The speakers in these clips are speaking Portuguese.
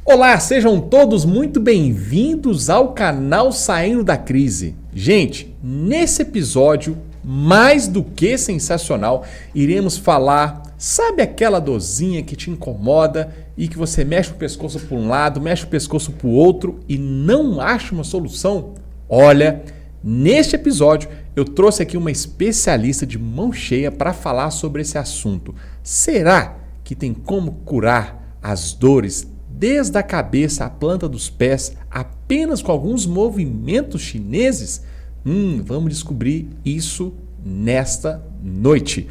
Olá, sejam todos muito bem-vindos ao canal Saindo da Crise. Gente, nesse episódio mais do que sensacional, iremos falar, sabe aquela dorzinha que te incomoda e que você mexe o pescoço para um lado, mexe o pescoço para o outro e não acha uma solução? Olha, neste episódio eu trouxe aqui uma especialista de mão cheia para falar sobre esse assunto. Será que tem como curar as dores desde a cabeça à planta dos pés, apenas com alguns movimentos chineses? Vamos descobrir isso nesta noite.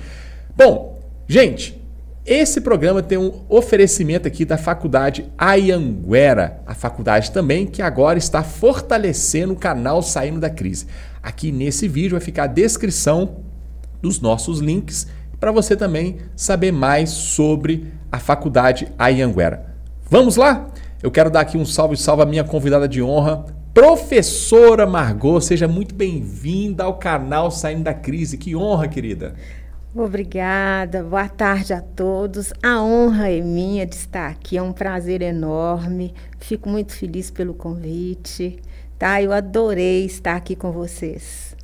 Bom, gente, esse programa tem um oferecimento aqui da Faculdade Anhanguera, a faculdade também que agora está fortalecendo o canal Saindo da Crise. Aqui nesse vídeo vai ficar a descrição dos nossos links para você também saber mais sobre a Faculdade Anhanguera. Vamos lá? Eu quero dar aqui um salve à minha convidada de honra, professora Margot. Seja muito bem-vinda ao canal Saindo da Crise. Que honra, querida. Obrigada. Boa tarde a todos. A honra é minha de estar aqui. É um prazer enorme. Fico muito feliz pelo convite. Tá? Eu adorei estar aqui com vocês.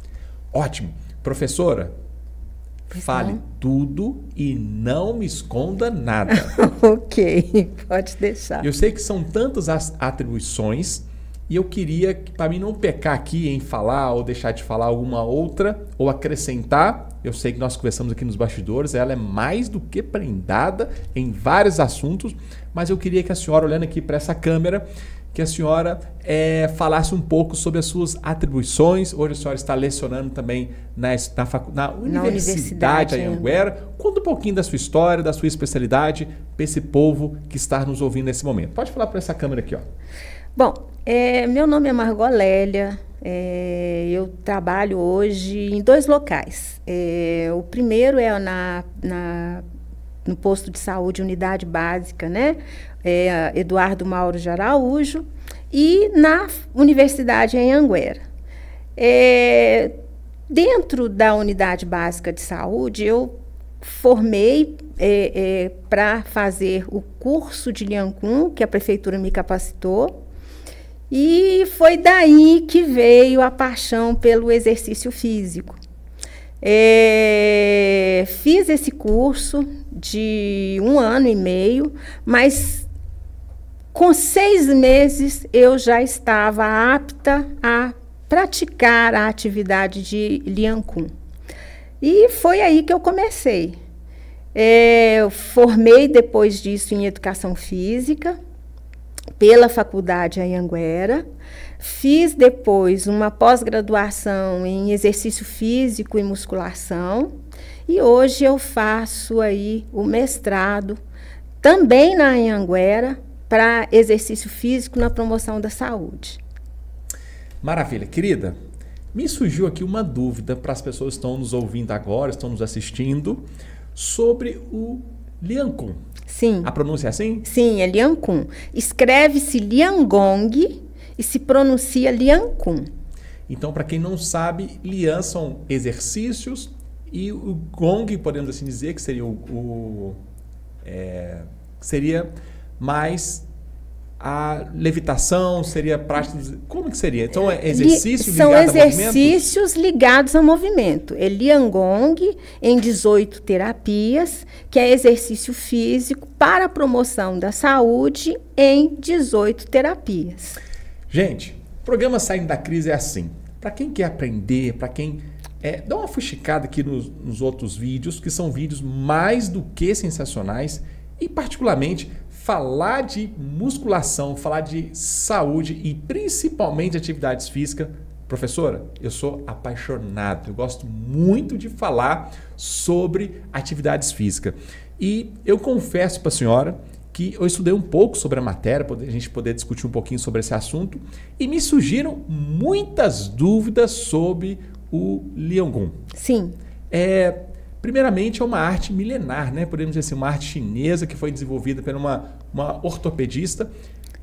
Ótimo. Professora, fale tudo e não me esconda nada. Ok, pode deixar. Eu sei que são tantas as atribuições e eu queria, para mim não pecar aqui em falar ou deixar de falar alguma outra ou acrescentar, eu sei que nós conversamos aqui nos bastidores, ela é mais do que prendada em vários assuntos, mas eu queria que a senhora, olhando aqui para essa câmera, que a senhora falasse um pouco sobre as suas atribuições. Hoje a senhora está lecionando também na Universidade Anhanguera. Conta um pouquinho da sua história, da sua especialidade, para esse povo que está nos ouvindo nesse momento. Pode falar para essa câmera aqui, ó. Bom, meu nome é Margot Lélia. Eu trabalho hoje em 2 locais. O primeiro é no posto de saúde, unidade básica, né? Eduardo Mauro de Araújo, e na Universidade Anhanguera. Dentro da unidade básica de saúde, eu formei para fazer o curso de Lian Khun, que a prefeitura me capacitou, e foi daí que veio a paixão pelo exercício físico. Fiz esse curso de 1 ano e meio, mas com 6 meses eu já estava apta a praticar a atividade de Lian Khun. E foi aí que eu comecei. Eu formei depois disso em Educação Física, pela Faculdade Anhanguera. Fiz depois uma pós-graduação em Exercício Físico e Musculação. E hoje eu faço aí o mestrado, também na Anhanguera, para exercício físico na promoção da saúde. Maravilha. Querida, me surgiu aqui uma dúvida para as pessoas que estão nos ouvindo agora, estão nos assistindo, sobre o Lian Khun. Sim. A pronúncia é assim? Sim, é Lian Khun. Escreve-se Lian Gong e se pronuncia Lian Khun. Então, para quem não sabe, Lian são exercícios e o Gong, podemos assim dizer, que seria seria mais a levitação, seria prática. Como que seria? Então, é exercício ligado a movimento? São exercícios ligados ao movimento. É Lian Gong em 18 terapias, que é exercício físico para a promoção da saúde em 18 terapias. Gente, o programa Saindo da Crise é assim. Para quem quer aprender, para quem... dá uma fuxicada aqui nos outros vídeos, que são vídeos mais do que sensacionais, e particularmente falar de musculação, falar de saúde e principalmente de atividades físicas. Professora, eu sou apaixonado, eu gosto muito de falar sobre atividades físicas. E eu confesso para a senhora que eu estudei um pouco sobre a matéria, para a gente poder discutir um pouquinho sobre esse assunto, e me surgiram muitas dúvidas sobre o Lian Khun. Sim. Primeiramente, é uma arte milenar, né? Podemos dizer assim, uma arte chinesa que foi desenvolvida por uma ortopedista.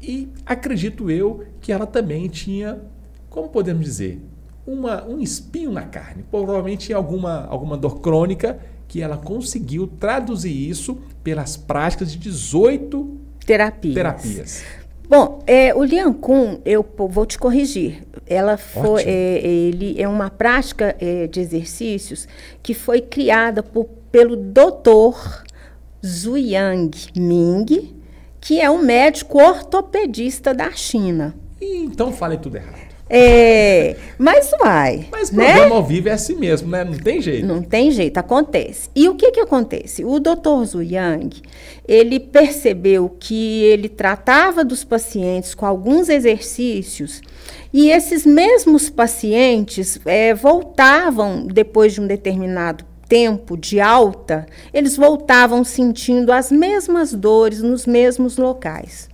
E acredito eu que ela também tinha, como podemos dizer, um espinho na carne. Provavelmente alguma dor crônica que ela conseguiu traduzir isso pelas práticas de 18 terapias. Bom, o Lian Kun, eu vou te corrigir. Ele é uma prática de exercícios que foi criada pelo Dr. Zuyang Ming, que é um médico ortopedista da China. Então falei tudo errado. Mas vai. Mas programa ao vivo é assim mesmo, né? Não tem jeito. Não tem jeito, acontece. E o que acontece? O Dr. Zuyang, ele percebeu que ele tratava dos pacientes com alguns exercícios e esses mesmos pacientes voltavam, depois de um determinado tempo de alta, eles voltavam sentindo as mesmas dores nos mesmos locais.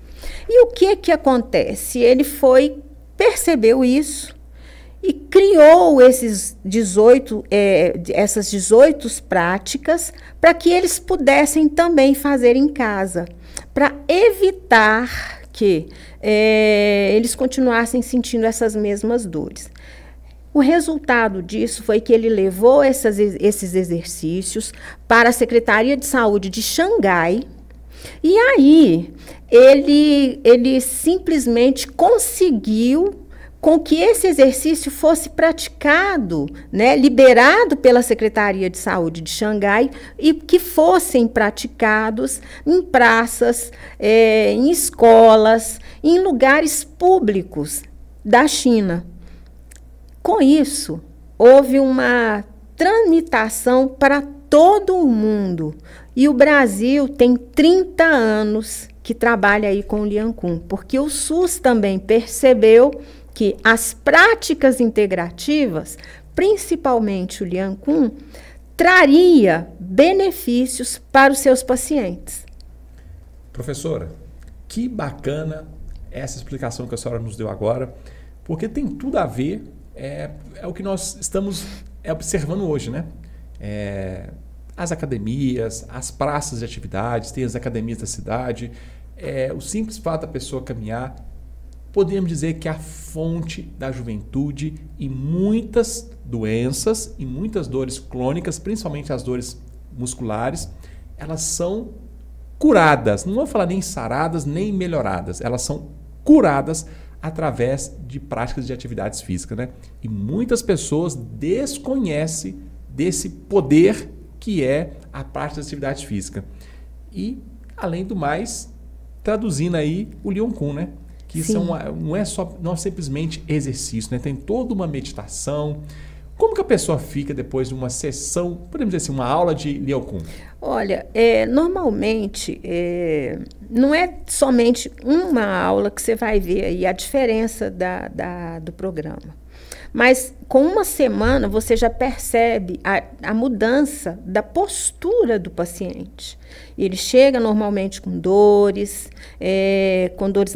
E o que acontece? Ele percebeu isso e criou essas 18 práticas para que eles pudessem também fazer em casa, para evitar que eles continuassem sentindo essas mesmas dores. O resultado disso foi que ele levou esses exercícios para a Secretaria de Saúde de Xangai, e aí ele simplesmente conseguiu com que esse exercício fosse praticado, né, liberado pela Secretaria de Saúde de Xangai e que fossem praticados em praças, em escolas, em lugares públicos da China. Com isso, houve uma tramitação para todo o mundo. E o Brasil tem 30 anos que trabalha aí com o Lian Kun, porque o SUS também percebeu que as práticas integrativas, principalmente o Lian Kun, traria benefícios para os seus pacientes. Professora, que bacana essa explicação que a senhora nos deu agora, porque tem tudo a ver, é o que nós estamos observando hoje, né? As academias, as praças de atividades, tem as academias da cidade, o simples fato da pessoa caminhar, podemos dizer que é a fonte da juventude e muitas doenças e muitas dores crônicas, principalmente as dores musculares, elas são curadas, não vou falar nem saradas, nem melhoradas, elas são curadas através de práticas de atividades físicas, né? E muitas pessoas desconhecem desse poder que é a prática de atividade física. E, além do mais, traduzindo aí o Lian Kun, né? Que isso não é simplesmente exercício, né? Tem toda uma meditação. Como que a pessoa fica depois de uma sessão, podemos dizer assim, uma aula de Lian Kun? Olha, normalmente, não é somente uma aula que você vai ver aí a diferença do programa. Mas com uma semana você já percebe a mudança da postura do paciente. Ele chega normalmente com dores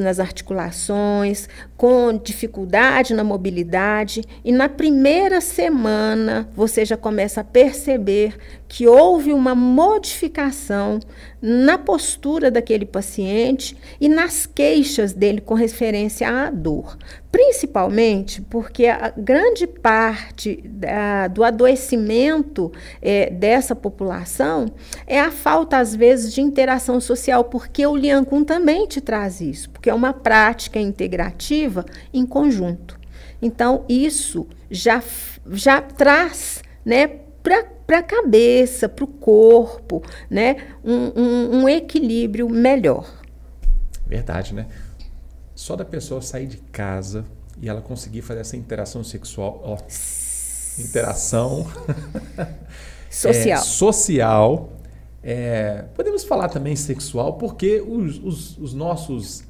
nas articulações, com dificuldade na mobilidade, e na primeira semana você já começa a perceber que houve uma modificação na postura daquele paciente e nas queixas dele com referência à dor. Principalmente porque a grande parte do adoecimento dessa população é a falta, às vezes, de interação social, porque o Lian Kun também te traz isso, porque é uma prática integrativa em conjunto. Então, isso já traz, né, para a cabeça, para o corpo, né, um equilíbrio melhor. Verdade, né? Só da pessoa sair de casa e ela conseguir fazer essa interação sexual, interação social. Podemos falar também sexual, porque os nossos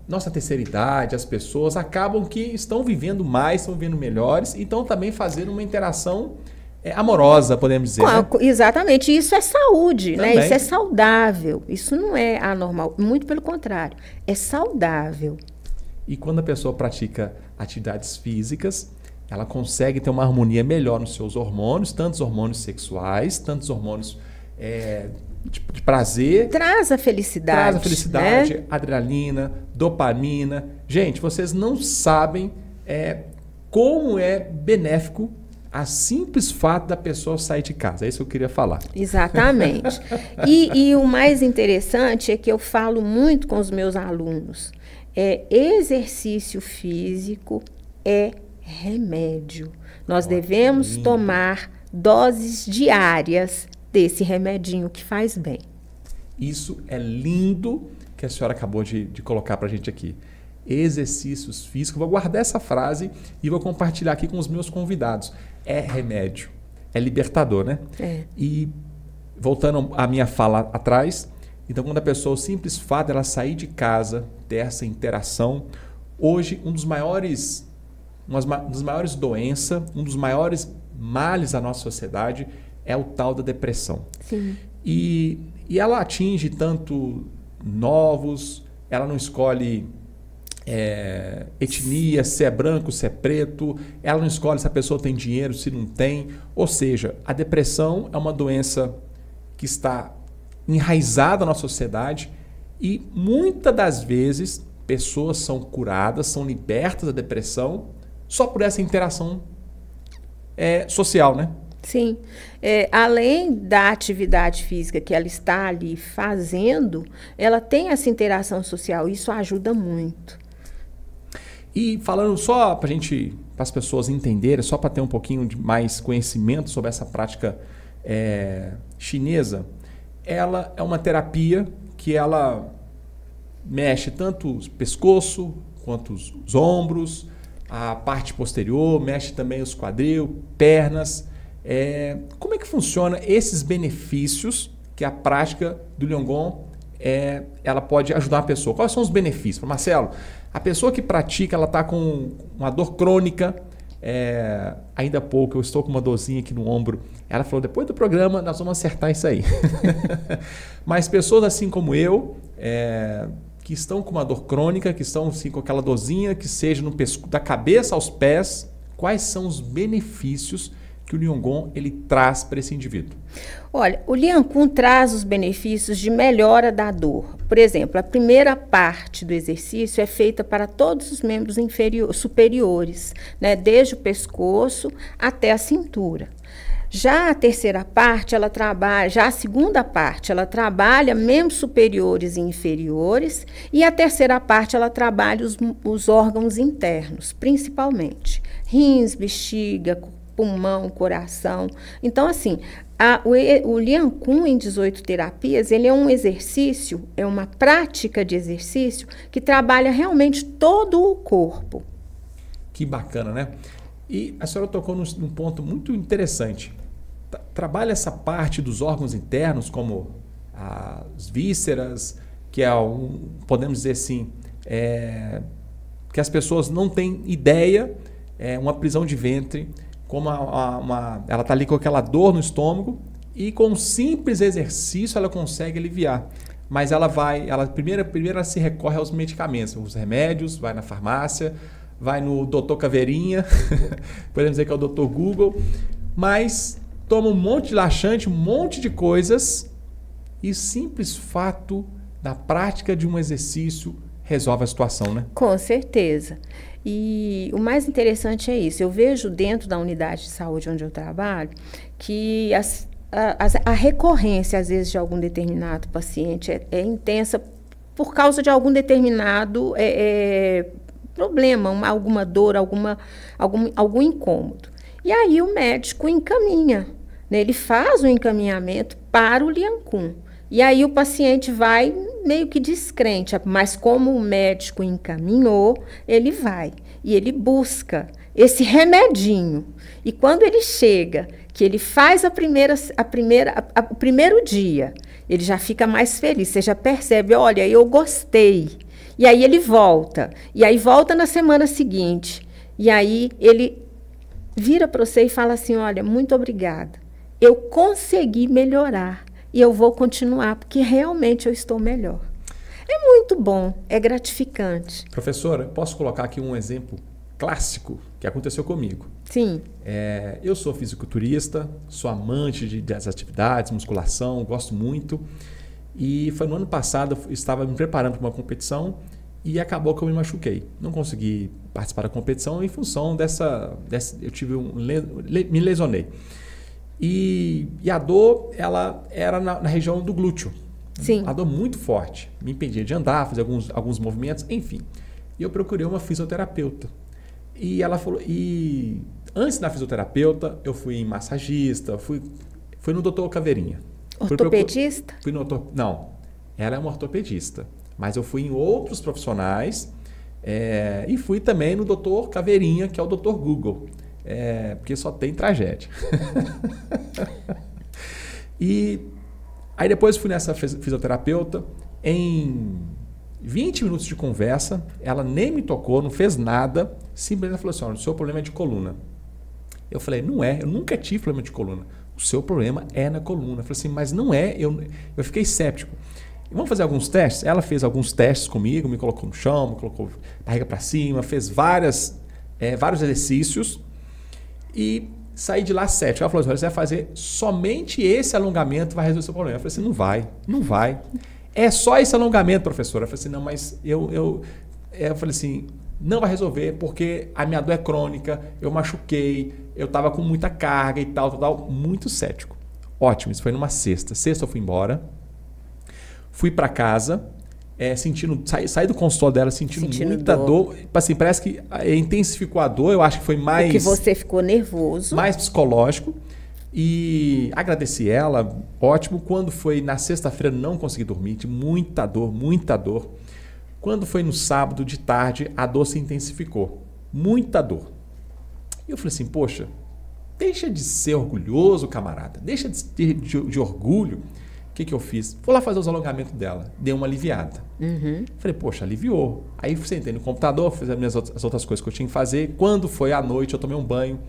nossa terceira idade, as pessoas acabam que estão vivendo mais, estão vivendo melhores, então também fazendo uma interação amorosa, podemos dizer. Né? Exatamente, isso é saúde, né? Isso é saudável, isso não é anormal, muito pelo contrário, é saudável. E quando a pessoa pratica atividades físicas, ela consegue ter uma harmonia melhor nos seus hormônios, tanto os hormônios sexuais, tanto os hormônios de prazer. Traz a felicidade. Traz a felicidade, né? adrenalina, dopamina. Gente, vocês não sabem como é benéfico a simples fato da pessoa sair de casa. É isso que eu queria falar. Exatamente. E o mais interessante é que eu falo muito com os meus alunos. Exercício físico é remédio. Nós devemos tomar doses diárias desse remedinho que faz bem. Isso é lindo que a senhora acabou de colocar para a gente aqui. Exercícios físicos. Vou guardar essa frase e vou compartilhar aqui com os meus convidados. É remédio. É libertador, né? E voltando à minha fala atrás, então quando a pessoa, o simples fato dela sair de casa, ter essa interação, hoje uma das maiores doenças, um dos maiores males da nossa sociedade é o tal da depressão. Sim. E ela atinge tanto novos, ela não escolhe etnia, se é branco, se é preto, ela não escolhe se a pessoa tem dinheiro, se não tem. Ou seja, a depressão é uma doença que está enraizada na nossa sociedade e muitas das vezes pessoas são curadas, são libertas da depressão só por essa interação social, né? Sim. Além da atividade física que ela está ali fazendo, ela tem essa interação social. Isso ajuda muito. E falando só para as pessoas entenderem, só para ter um pouquinho de mais conhecimento sobre essa prática chinesa, ela é uma terapia que ela mexe tanto o pescoço quanto os ombros, a parte posterior, mexe também os quadril, pernas. Como é que funciona esses benefícios que a prática do Liangon ela pode ajudar a pessoa? Quais são os benefícios? Marcelo, a pessoa que pratica, ela está com uma dor crônica, ainda há pouco eu estou com uma dorzinha aqui no ombro, ela falou, depois do programa nós vamos acertar isso aí. Mas pessoas assim como eu, que estão com uma dor crônica, que estão assim, com aquela dorzinha, que seja no pescoço, da cabeça aos pés, quais são os benefícios que o Liangon ele traz para esse indivíduo? Olha, o Liancun traz os benefícios de melhora da dor. Por exemplo, a primeira parte do exercício é feita para todos os membros superiores, né, desde o pescoço até a cintura. Já a terceira parte, a segunda parte, ela trabalha membros superiores e inferiores, e a terceira parte, ela trabalha os órgãos internos, principalmente rins, bexiga, pulmão, coração. Então, assim, o Liancun em 18 terapias, ele é um exercício, é uma prática de exercício que trabalha realmente todo o corpo. Que bacana, né? E a senhora tocou num ponto muito interessante. Trabalha essa parte dos órgãos internos, como as vísceras, que podemos dizer assim, que as pessoas não têm ideia, uma prisão de ventre, como ela está ali com aquela dor no estômago e com um simples exercício ela consegue aliviar. Mas primeiro ela se recorre aos medicamentos, os remédios, vai na farmácia, vai no Dr. Caveirinha, podemos dizer que é o Dr. Google, mas toma um monte de laxante, um monte de coisas e o simples fato da prática de um exercício resolve a situação, né? Com certeza. E o mais interessante é isso. Eu vejo dentro da unidade de saúde onde eu trabalho que a recorrência, às vezes, de algum determinado paciente é intensa por causa de algum determinado problema, alguma dor, algum incômodo. E aí o médico encaminha, né? Ele faz o encaminhamento para o Liancun. E aí o paciente vai meio que descrente, mas como o médico encaminhou, ele vai e ele busca esse remedinho. E quando ele chega, que ele faz o primeiro dia, ele já fica mais feliz, você já percebe, olha, eu gostei. E aí ele volta, e aí volta na semana seguinte, e aí ele vira para você e fala assim, olha, muito obrigada, eu consegui melhorar. E eu vou continuar, porque realmente eu estou melhor. É muito bom, é gratificante. Professora, posso colocar aqui um exemplo clássico que aconteceu comigo. Sim. Eu sou fisiculturista, sou amante das atividades, musculação, gosto muito. E foi no ano passado, eu estava me preparando para uma competição e acabou que eu me machuquei. Não consegui participar da competição em função eu tive me lesionei. E a dor, ela era na região do glúteo. Sim. A dor muito forte. Me impedia de andar, fazer alguns movimentos, enfim. E eu procurei uma fisioterapeuta. E ela falou... E antes da fisioterapeuta, eu fui em massagista, fui no Dr. Caveirinha. Ortopedista? Não, ela é uma ortopedista. Mas eu fui em outros profissionais e fui também no Dr. Caveirinha, que é o Dr. Google. Porque só tem tragédia. E aí depois fui nessa fisioterapeuta. Em 20 minutos de conversa, ela nem me tocou, não fez nada. Simplesmente falou assim, olha, o seu problema é de coluna. Eu falei, não é, eu nunca tive problema de coluna. O seu problema é na coluna. Eu falei assim, mas não é, eu fiquei cético. Vamos fazer alguns testes? Ela fez alguns testes comigo, me colocou no chão, me colocou barriga para cima, fez vários exercícios e saí de lá cético. Ela falou assim, você vai fazer somente esse alongamento, vai resolver o seu problema. Eu falei assim, não vai. É só esse alongamento, professora. Eu falei assim, não, mas eu falei assim, não vai resolver porque a minha dor é crônica, eu machuquei, eu estava com muita carga e tal, muito cético. Ótimo, isso foi numa sexta. Sexta eu fui embora, fui para casa, saí do consultório dela sentindo muita dor. Assim, parece que intensificou a dor, eu acho que foi mais... Porque você ficou nervoso. Mais psicológico. E agradeci ela, ótimo. Quando foi na sexta-feira, não consegui dormir, de muita dor, muita dor. Quando foi no sábado de tarde, a dor se intensificou. Muita dor. E eu falei assim, poxa, deixa de ser orgulhoso, camarada. Deixa de orgulho. O que eu fiz? Fui lá fazer os alongamentos dela. Dei uma aliviada. Uhum. Falei, poxa, aliviou. Aí sentei no computador, fiz as outras coisas que eu tinha que fazer. Quando foi à noite, eu tomei um banho.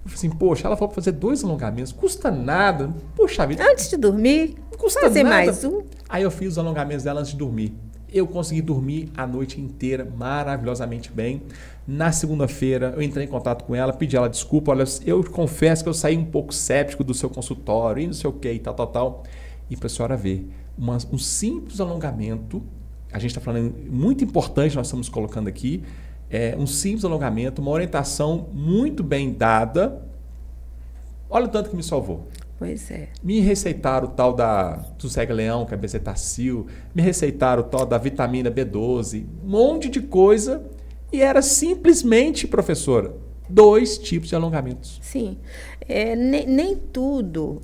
Eu falei assim, poxa, ela falou para fazer 2 alongamentos. Custa nada. Poxa vida. Antes de dormir, não custa fazer nada. Mais um. Aí eu fiz os alongamentos dela antes de dormir. Eu consegui dormir a noite inteira maravilhosamente bem. Na segunda-feira, eu entrei em contato com ela, pedi ela desculpa. Olha, eu confesso que eu saí um pouco cético do seu consultório e não sei o que e tal. E para a senhora ver, um simples alongamento, a gente está falando muito importante, nós estamos colocando aqui, um simples alongamento, uma orientação muito bem dada. Olha o tanto que me salvou. Pois é. Me receitaram o tal do Zega-Leão, que é bezetacil, me receitaram o tal da vitamina B12, um monte de coisa, e era simplesmente, professora, 2 tipos de alongamentos. Sim. Nem tudo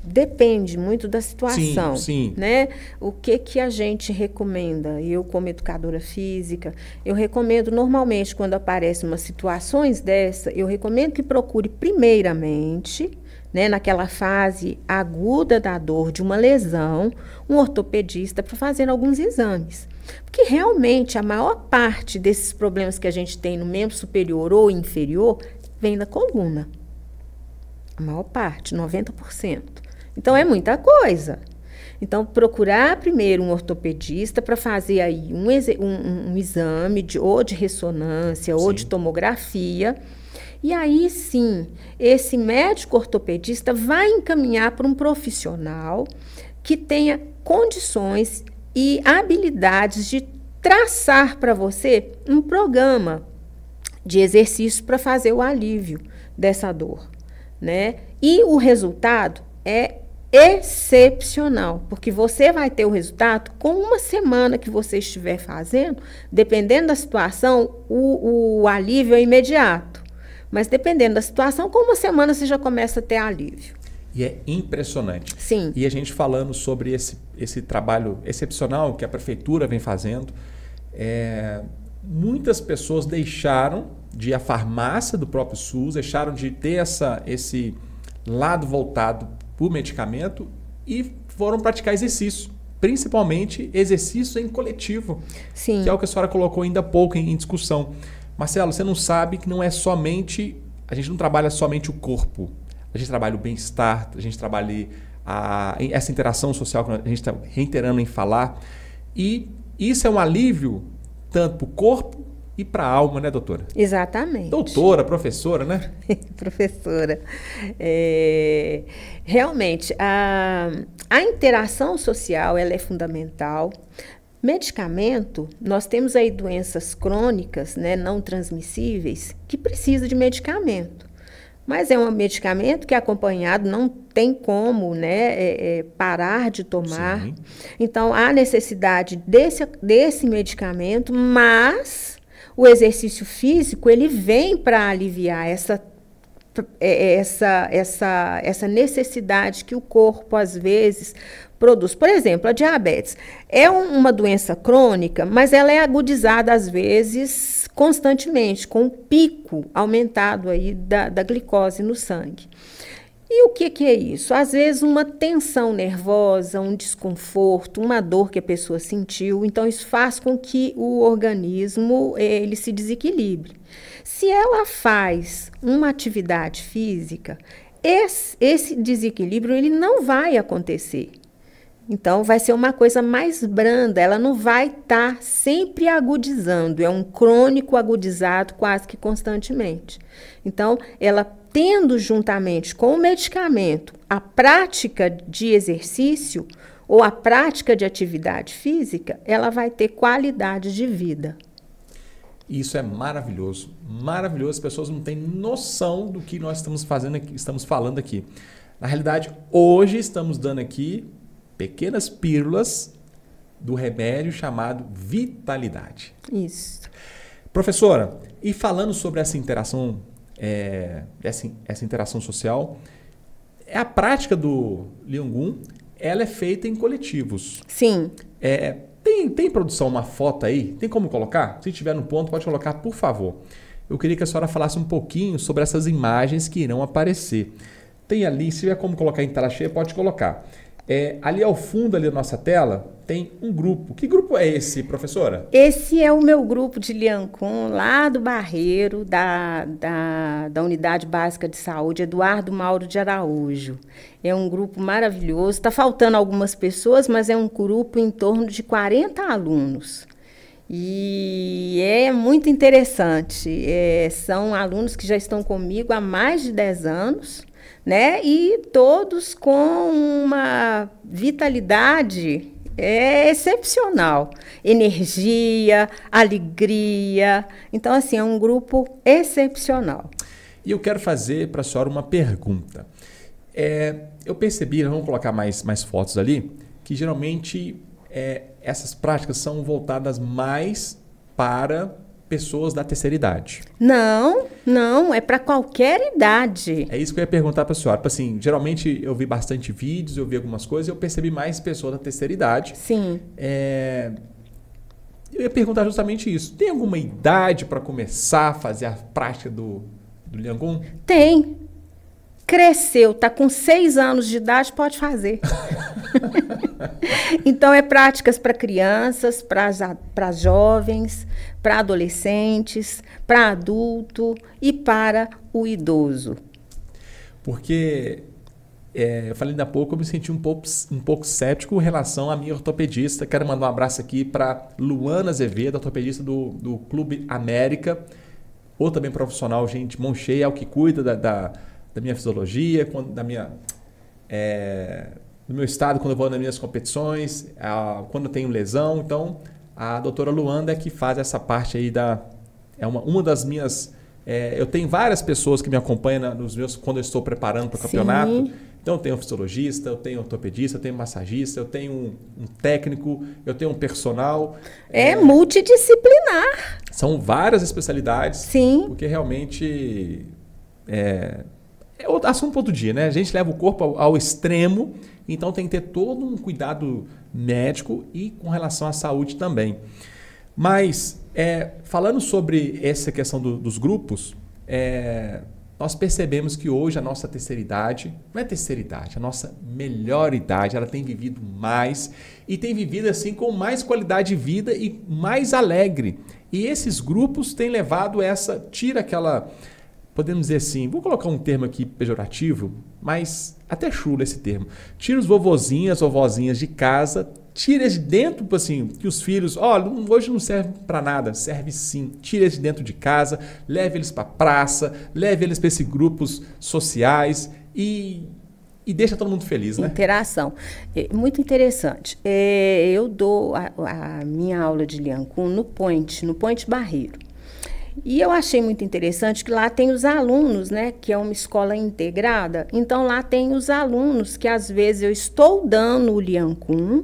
depende muito da situação. Sim. Né? O que a gente recomenda? Eu, como educadora física, eu recomendo normalmente, quando aparecem umas situações dessa, eu recomendo que procure primeiramente, né, naquela fase aguda da dor de uma lesão, um ortopedista para fazer alguns exames. Porque realmente a maior parte desses problemas que a gente tem no membro superior ou inferior vem da coluna. A maior parte, 90%. Então, é muita coisa. Então, procurar primeiro um ortopedista para fazer aí um exame ou de ressonância ou de tomografia. E aí, sim, esse médico ortopedista vai encaminhar para um profissional que tenha condições e habilidades de traçar para você um programa de exercícios para fazer o alívio dessa dor, né? E o resultado é excepcional, porque você vai ter o resultado com uma semana que você estiver fazendo, dependendo da situação, o alívio é imediato. Mas dependendo da situação, com uma semana você já começa a ter alívio. E é impressionante. Sim. E a gente falando sobre esse trabalho excepcional que a prefeitura vem fazendo, muitas pessoas deixaram de ir à farmácia do próprio SUS, deixaram de ter esse lado voltado para o medicamento e foram praticar exercício, principalmente exercício em coletivo, Sim. que é o que a senhora colocou ainda há pouco em discussão. Marcelo, você não sabe que não é somente... A gente não trabalha somente o corpo. A gente trabalha o bem-estar, a gente trabalha essa interação social que a gente está reiterando em falar. E isso é um alívio tanto para o corpo e para a alma, né, doutora? Exatamente. Doutora, professora, né? Professora. Realmente, a interação social ela é fundamental. Medicamento, nós temos aí doenças crônicas, né, não transmissíveis, que precisam de medicamento. Mas é um medicamento que acompanhado não tem como, né, parar de tomar. Sim. Então, há necessidade desse medicamento, mas o exercício físico ele vem para aliviar essa necessidade que o corpo, às vezes, produz. Por exemplo, a diabetes é uma doença crônica, mas ela é agudizada, às vezes, constantemente, com um pico aumentado aí da glicose no sangue. E o que é isso? Às vezes, uma tensão nervosa, um desconforto, uma dor que a pessoa sentiu. Então, isso faz com que o organismo ele se desequilibre. Se ela faz uma atividade física, esse desequilíbrio ele não vai acontecer. Então, vai ser uma coisa mais branda, ela não vai estar sempre agudizando, é um crônico agudizado quase que constantemente. Então, ela tendo juntamente com o medicamento a prática de exercício ou a prática de atividade física, ela vai ter qualidade de vida. Isso é maravilhoso, maravilhoso. As pessoas não têm noção do que nós estamos fazendo aqui, estamos falando aqui. Na realidade, hoje estamos dando aqui pequenas pílulas do remédio chamado Vitalidade. Isso. Professora, e falando sobre essa interação, essa interação social, a prática do Liangun, ela é feita em coletivos. Sim. Tem produção uma foto aí? Tem como colocar? Se tiver no ponto, pode colocar, por favor. Eu queria que a senhora falasse um pouquinho sobre essas imagens que irão aparecer. Tem ali, se tiver como colocar em tela cheia, pode colocar. Ali ao fundo ali da nossa tela tem um grupo. Que grupo é esse, professora? Esse é o meu grupo de Liancum, lá do Barreiro, da Unidade Básica de Saúde, Eduardo Mauro de Araújo. É um grupo maravilhoso. Está faltando algumas pessoas, mas é um grupo em torno de 40 alunos. E é muito interessante. São alunos que já estão comigo há mais de 10 anos. Né? E todos com uma vitalidade excepcional, energia, alegria. Então, assim, é um grupo excepcional. E eu quero fazer para a senhora uma pergunta. Eu percebi, vamos colocar mais fotos ali, que geralmente essas práticas são voltadas mais para pessoas da terceira idade. Não, é para qualquer idade. É isso que eu ia perguntar para a senhora. Assim, geralmente eu vi bastante vídeos, eu vi algumas coisas e eu percebi mais pessoas da terceira idade. Sim. Eu ia perguntar justamente isso. Tem alguma idade para começar a fazer a prática do Liangun? Tem. Cresceu, está com 6 anos de idade, pode fazer. Então, é práticas para crianças, para jovens, para adolescentes, para adulto e para o idoso. Porque, eu falei ainda há pouco, eu me senti um pouco cético em relação à minha ortopedista. Quero mandar um abraço aqui para Luana Azevedo, ortopedista do Clube América, ou também profissional, gente, mão cheia, é o que cuida da minha fisiologia, do meu estado, quando eu vou nas minhas competições, quando eu tenho lesão. Então, a doutora Luanda é que faz essa parte aí uma das minhas... eu tenho várias pessoas que me acompanham quando eu estou preparando para o campeonato. Sim. Então, eu tenho um fisiologista, eu tenho um ortopedista, eu tenho um massagista, eu tenho um técnico, eu tenho um personal. Multidisciplinar. São várias especialidades. Sim. Porque realmente... É assunto para outro dia, né? A gente leva o corpo ao extremo, então tem que ter todo um cuidado médico e com relação à saúde também. Mas, falando sobre essa questão dos grupos, nós percebemos que hoje a nossa terceira idade, não é terceira idade, a nossa melhor idade, ela tem vivido mais e tem vivido assim com mais qualidade de vida e mais alegre. E esses grupos têm levado tira aquela... Podemos dizer assim, vou colocar um termo aqui pejorativo, mas até chulo esse termo. Tira os vovozinhas de casa, tira eles de dentro, assim, que os filhos, hoje não serve para nada, serve sim. Tira eles de dentro de casa, leve eles para praça, leve eles para esses grupos sociais e deixa todo mundo feliz, né? Interação. Muito interessante. Eu dou a minha aula de Lian Kun no Point Barreiro. E eu achei muito interessante que lá tem os alunos, né? Que é uma escola integrada. Então, lá tem os alunos que, às vezes, eu estou dando o Lian Kun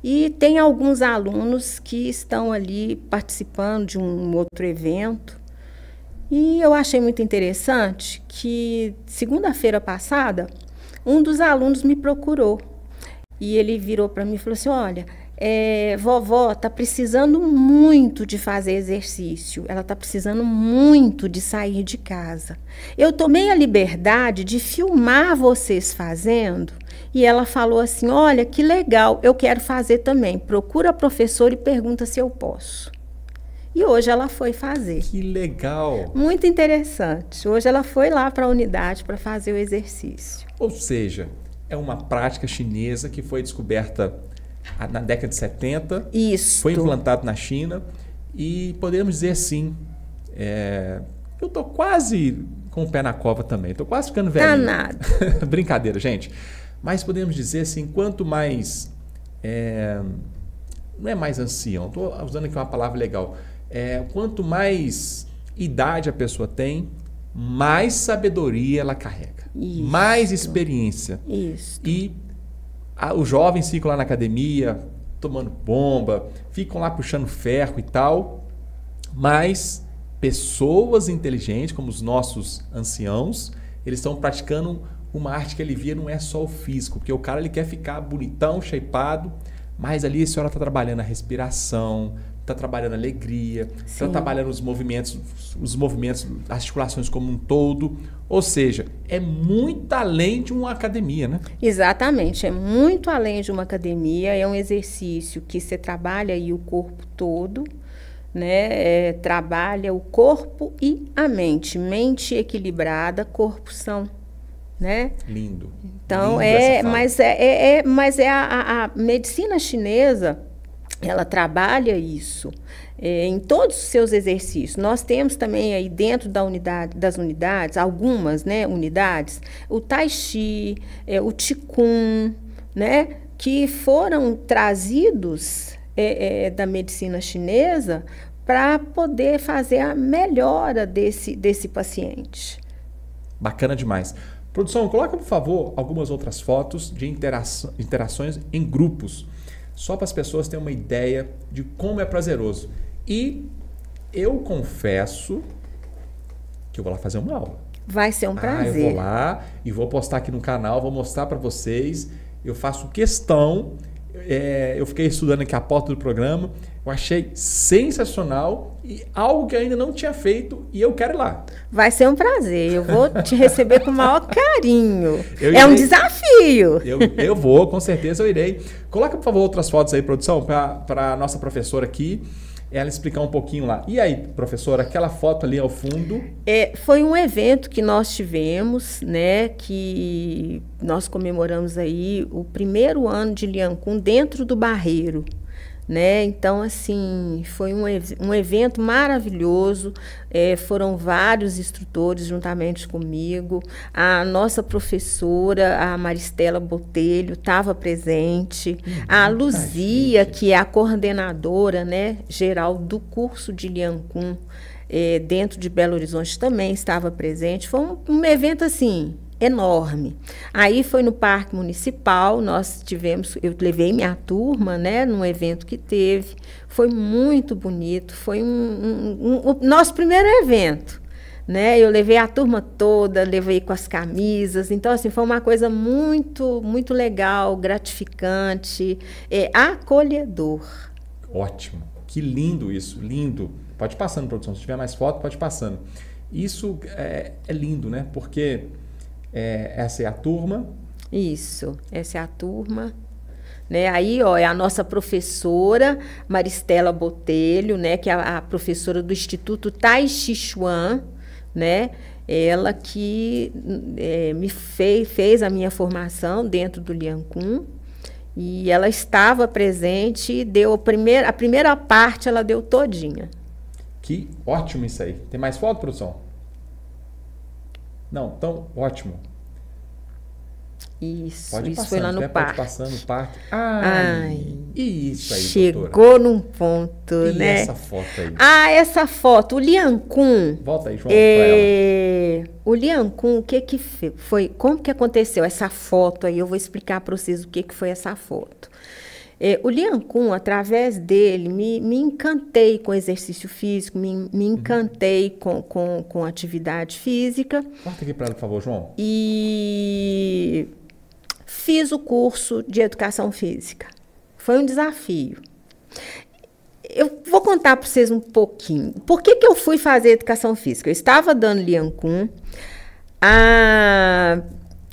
e tem alguns alunos que estão ali participando de um outro evento. E eu achei muito interessante que, segunda-feira passada, um dos alunos me procurou e ele virou para mim e falou assim, olha, vovó está precisando muito de fazer exercício, ela está precisando muito de sair de casa. Eu tomei a liberdade de filmar vocês fazendo e ela falou assim, olha, que legal, eu quero fazer também. Procura a professora e pergunta se eu posso. E hoje ela foi fazer. Que legal! Muito interessante. Hoje ela foi lá para a unidade para fazer o exercício. Ou seja, é uma prática chinesa que foi descoberta na década de 70. Isso. Foi implantado na China e podemos dizer assim, eu estou quase com o pé na cova também, estou quase ficando velhinho. Danado. Brincadeira, gente. Mas podemos dizer assim, quanto mais... não é mais ancião, estou usando aqui uma palavra legal. Quanto mais idade a pessoa tem, mais sabedoria ela carrega. Isso. Mais experiência. Isso. E os jovens ficam lá na academia, tomando bomba, ficam lá puxando ferro e tal, mas pessoas inteligentes, como os nossos anciãos, eles estão praticando uma arte que ele via, não é só o físico, porque o cara ele quer ficar bonitão, shapeado, mas ali a senhora está trabalhando a respiração, está trabalhando a alegria, está trabalhando os movimentos, as articulações como um todo. Ou seja, é muito além de uma academia, né? Exatamente, é muito além de uma academia, é um exercício que você trabalha aí o corpo todo, né? Trabalha o corpo e a mente. Mente equilibrada, corpo são, né? Lindo. Então, Lindo mas a medicina chinesa, ela trabalha isso em todos os seus exercícios. Nós temos também aí dentro das unidades, algumas, né, unidades, o Tai Chi, o Qigong, né, que foram trazidos da medicina chinesa para poder fazer a melhora desse paciente. Bacana demais. Produção, coloca, por favor, algumas outras fotos de interações em grupos, só para as pessoas terem uma ideia de como é prazeroso. E eu confesso que eu vou lá fazer uma aula. Vai ser um prazer. Eu vou lá e vou postar aqui no canal, vou mostrar para vocês. Eu faço questão. Eu fiquei estudando aqui a porta do programa. Eu achei sensacional e algo que eu ainda não tinha feito e eu quero ir lá. Vai ser um prazer. Eu vou te receber com o maior carinho. Um desafio. Eu vou, com certeza eu irei. Coloca, por favor, outras fotos aí, produção, para a nossa professora aqui. Ela explicar um pouquinho lá. E aí, professora, aquela foto ali ao fundo? Foi um evento que nós tivemos, né, que nós comemoramos aí o primeiro ano de Lian Kun dentro do Barreiro, né? Então, assim, foi um evento maravilhoso. Foram vários instrutores juntamente comigo. A nossa professora, a Maristela Botelho, estava presente. A Luzia, que é a coordenadora, né, geral do curso de Lian Kun, dentro de Belo Horizonte, também estava presente. Foi um evento, assim, enorme. Aí foi no Parque Municipal, eu levei minha turma, né, num evento que teve. Foi muito bonito, foi o nosso primeiro evento, né? Eu levei a turma toda, levei com as camisas. Então, assim, foi uma coisa muito, muito legal, gratificante, acolhedor. Ótimo. Que lindo isso, lindo. Pode ir passando, produção. Se tiver mais foto, pode ir passando. Isso é lindo, né? Porque essa é a turma. Isso, essa é a turma. Né? Aí, ó, é a nossa professora, Maristela Botelho, né? Que é a professora do Instituto Tai Chi Chuan, né? Ela que fez a minha formação dentro do Lian Kun. E ela estava presente e deu a primeira parte, ela deu todinha. Que ótimo isso aí. Tem mais foto, produção? Não, então, ótimo. Isso, Pode isso passando, foi lá no parque. Pode passando no parque. Ai, isso aí, chegou doutora. num ponto, E né? essa foto aí? Essa foto, o Liancum. Volta aí, João, pra ela. O Liancum, o que foi? Como que aconteceu essa foto aí? Eu vou explicar para vocês o que foi essa foto. O Liancum, através dele, me encantei com exercício físico, me encantei com atividade física. Corta aqui para ela, por favor, João. E fiz o curso de educação física. Foi um desafio. Eu vou contar para vocês um pouquinho. Por que eu fui fazer educação física? Eu estava dando Liancum,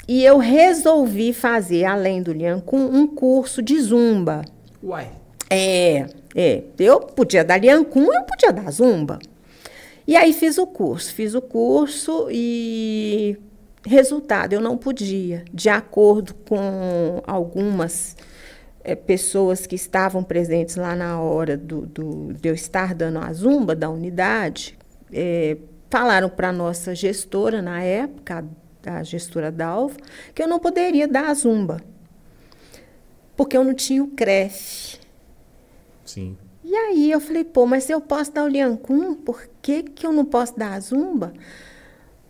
e eu resolvi fazer, além do Liancum, um curso de zumba. Uai. Eu podia dar Liancum, eu podia dar zumba. E aí fiz o curso e resultado, eu não podia, de acordo com algumas pessoas que estavam presentes lá na hora de eu estar dando a zumba da unidade, falaram para a nossa gestora na época, a gestora Dalva, que eu não poderia dar a zumba, porque eu não tinha o CREF. Sim. E aí eu falei, mas se eu posso dar o Liancum, por que eu não posso dar a zumba?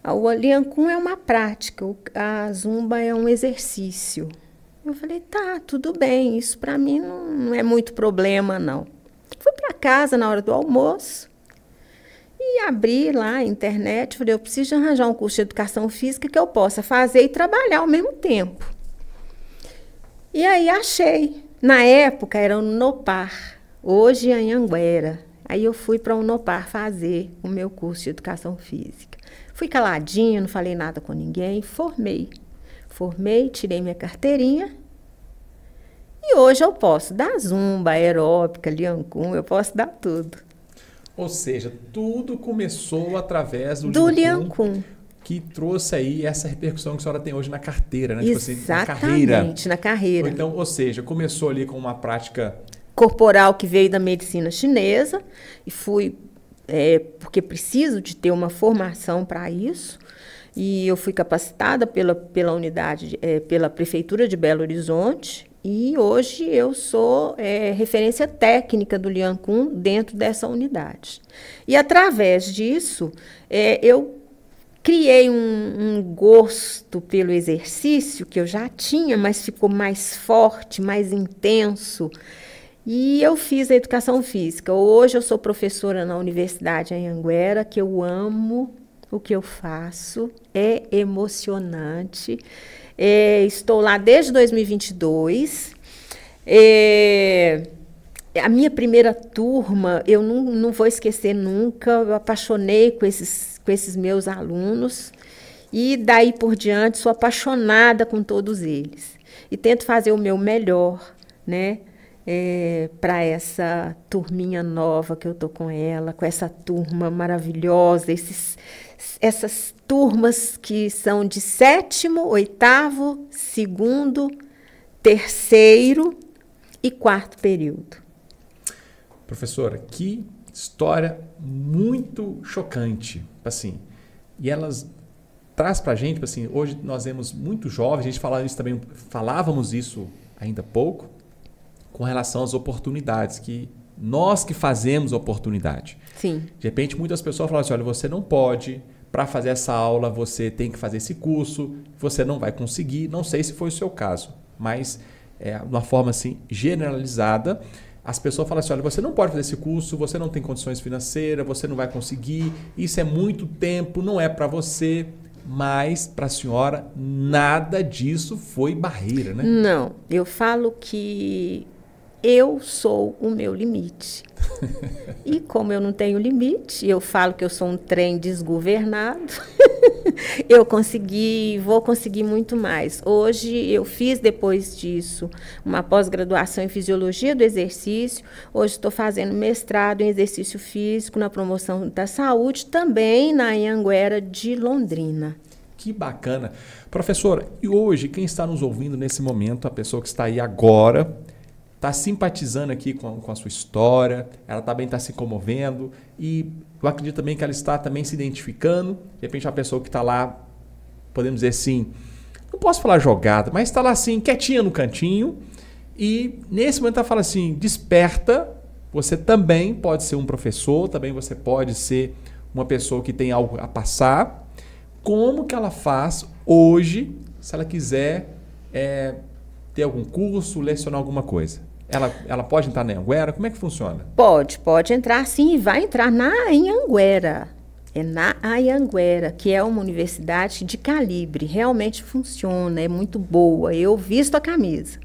O Liancum é uma prática, a zumba é um exercício. Eu falei, tá, tudo bem, isso para mim não é muito problema, não. Fui para casa na hora do almoço e abri lá a internet, falei, eu preciso arranjar um curso de educação física que eu possa fazer e trabalhar ao mesmo tempo. E aí achei. Na época era o Unopar, hoje é Anhanguera. Aí eu fui para o Unopar fazer o meu curso de educação física. Fui caladinha, não falei nada com ninguém, formei, tirei minha carteirinha e hoje eu posso dar zumba, aeróbica, Liancum, eu posso dar tudo. Ou seja, tudo começou através do Liancum, que trouxe aí essa repercussão que a senhora tem hoje na carteira, né? Exatamente, na carreira. Então, ou seja, começou ali com uma prática corporal que veio da medicina chinesa e fui porque preciso de ter uma formação para isso, e eu fui capacitada pela unidade, pela Prefeitura de Belo Horizonte, e hoje eu sou referência técnica do Liancum dentro dessa unidade. E, através disso, eu criei um gosto pelo exercício, que eu já tinha, mas ficou mais forte, mais intenso. E eu fiz a educação física. Hoje eu sou professora na Universidade Anhanguera, que eu amo o que eu faço, é emocionante. Estou lá desde 2022. A minha primeira turma, eu não vou esquecer nunca, eu apaixonei com esses meus alunos. E daí por diante sou apaixonada com todos eles. E tento fazer o meu melhor, né? Para essa turminha nova que eu tô com ela, com essa turma maravilhosa, essas turmas que são de 7º, 8º, 2º, 3º e 4º período. Professora, que história muito chocante, assim, e elas traz pra gente, assim, hoje nós vemos muito jovens, a gente falávamos isso ainda há pouco, com relação às oportunidades, que nós que fazemos oportunidade. Sim. De repente, muitas pessoas falam assim, olha, você não pode, para fazer essa aula, você tem que fazer esse curso, você não vai conseguir, não sei se foi o seu caso, mas de uma forma assim, generalizada, as pessoas falam assim, olha, você não pode fazer esse curso, você não tem condições financeiras, você não vai conseguir, isso é muito tempo, não é para você. Mas, para a senhora, nada disso foi barreira, né? Não, eu falo que eu sou o meu limite. E como eu não tenho limite, eu falo que eu sou um trem desgovernado, eu vou conseguir muito mais. Hoje eu fiz, depois disso, uma pós-graduação em Fisiologia do Exercício. Hoje estou fazendo mestrado em Exercício Físico na promoção da saúde, também na Anhanguera de Londrina. Que bacana. Professora, e hoje, quem está nos ouvindo nesse momento, a pessoa que está aí agora, está simpatizando aqui com a sua história, ela também está se comovendo e eu acredito também que ela está também se identificando. De repente, a pessoa que está lá, podemos dizer assim, não posso falar jogada, mas está lá assim, quietinha no cantinho e nesse momento ela fala assim, desperta, você também pode ser um professor, também você pode ser uma pessoa que tem algo a passar. Como que ela faz hoje, se ela quiser ter algum curso, lecionar alguma coisa? Ela pode entrar na Anhanguera? Como é que funciona? Pode entrar sim e vai entrar na Anhanguera. É na Anhanguera, que é uma universidade de calibre, realmente funciona, é muito boa, eu visto a camisa.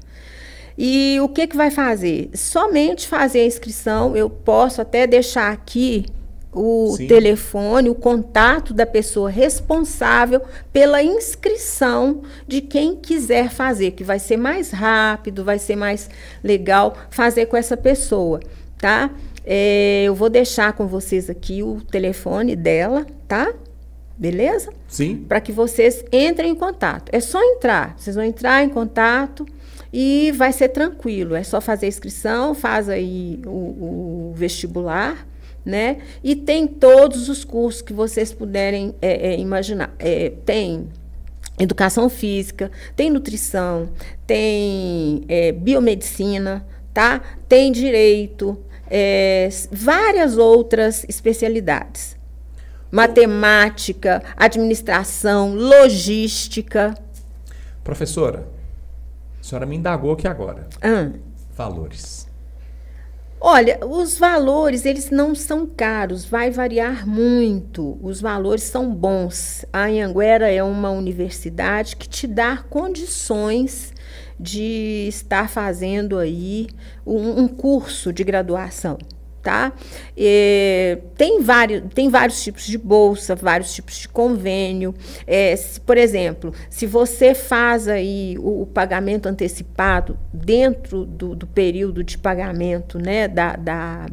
E o que vai fazer? Somente fazer a inscrição, eu posso até deixar aqui o Sim. telefone, o contato da pessoa responsável pela inscrição de quem quiser fazer, que vai ser mais rápido, vai ser mais legal fazer com essa pessoa, tá? Eu vou deixar com vocês aqui o telefone dela, tá? Beleza? Sim. Para que vocês entrem em contato. É só entrar, vocês vão entrar em contato e vai ser tranquilo. É só fazer a inscrição, faz aí o vestibular, né? E tem todos os cursos que vocês puderem imaginar. Tem educação física, tem nutrição, tem biomedicina, tá? Tem direito, várias outras especialidades. Matemática, administração, logística. Professora, a senhora me indagou aqui agora. Valores. Olha, os valores, eles não são caros, vai variar muito. Os valores são bons. A Anhanguera é uma universidade que te dá condições de estar fazendo aí um curso de graduação, tá? Tem vários tipos de bolsa, vários tipos de convênio. Por exemplo, se você faz aí o pagamento antecipado dentro do período de pagamento, né, da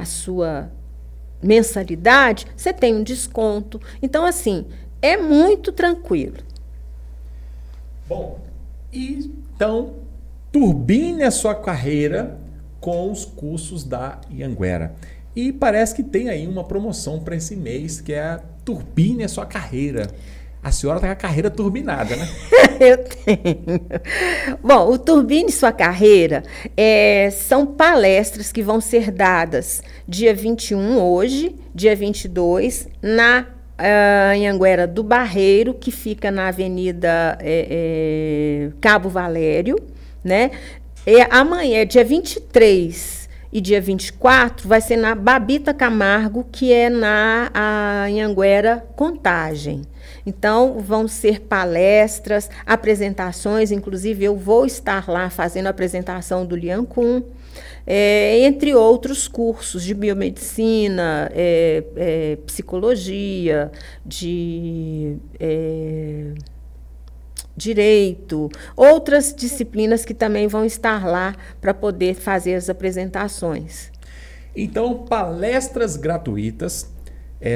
sua mensalidade, você tem um desconto. Então, assim, é muito tranquilo. Bom, então, turbine a sua carreira com os cursos da Anhanguera. E parece que tem aí uma promoção para esse mês, que é a Turbine a Sua Carreira. A senhora está com a carreira turbinada, né? Eu tenho. Bom, o Turbine Sua Carreira são palestras que vão ser dadas dia 21 hoje, dia 22, na Anhanguera do Barreiro, que fica na Avenida Cabo Valério, né? Amanhã, dia 23 e dia 24, vai ser na Babita Camargo, que é na Anhanguera Contagem. Então, vão ser palestras, apresentações, inclusive eu vou estar lá fazendo a apresentação do Lian Kun, entre outros cursos de biomedicina, psicologia, direito, outras disciplinas que também vão estar lá para poder fazer as apresentações. Então, palestras gratuitas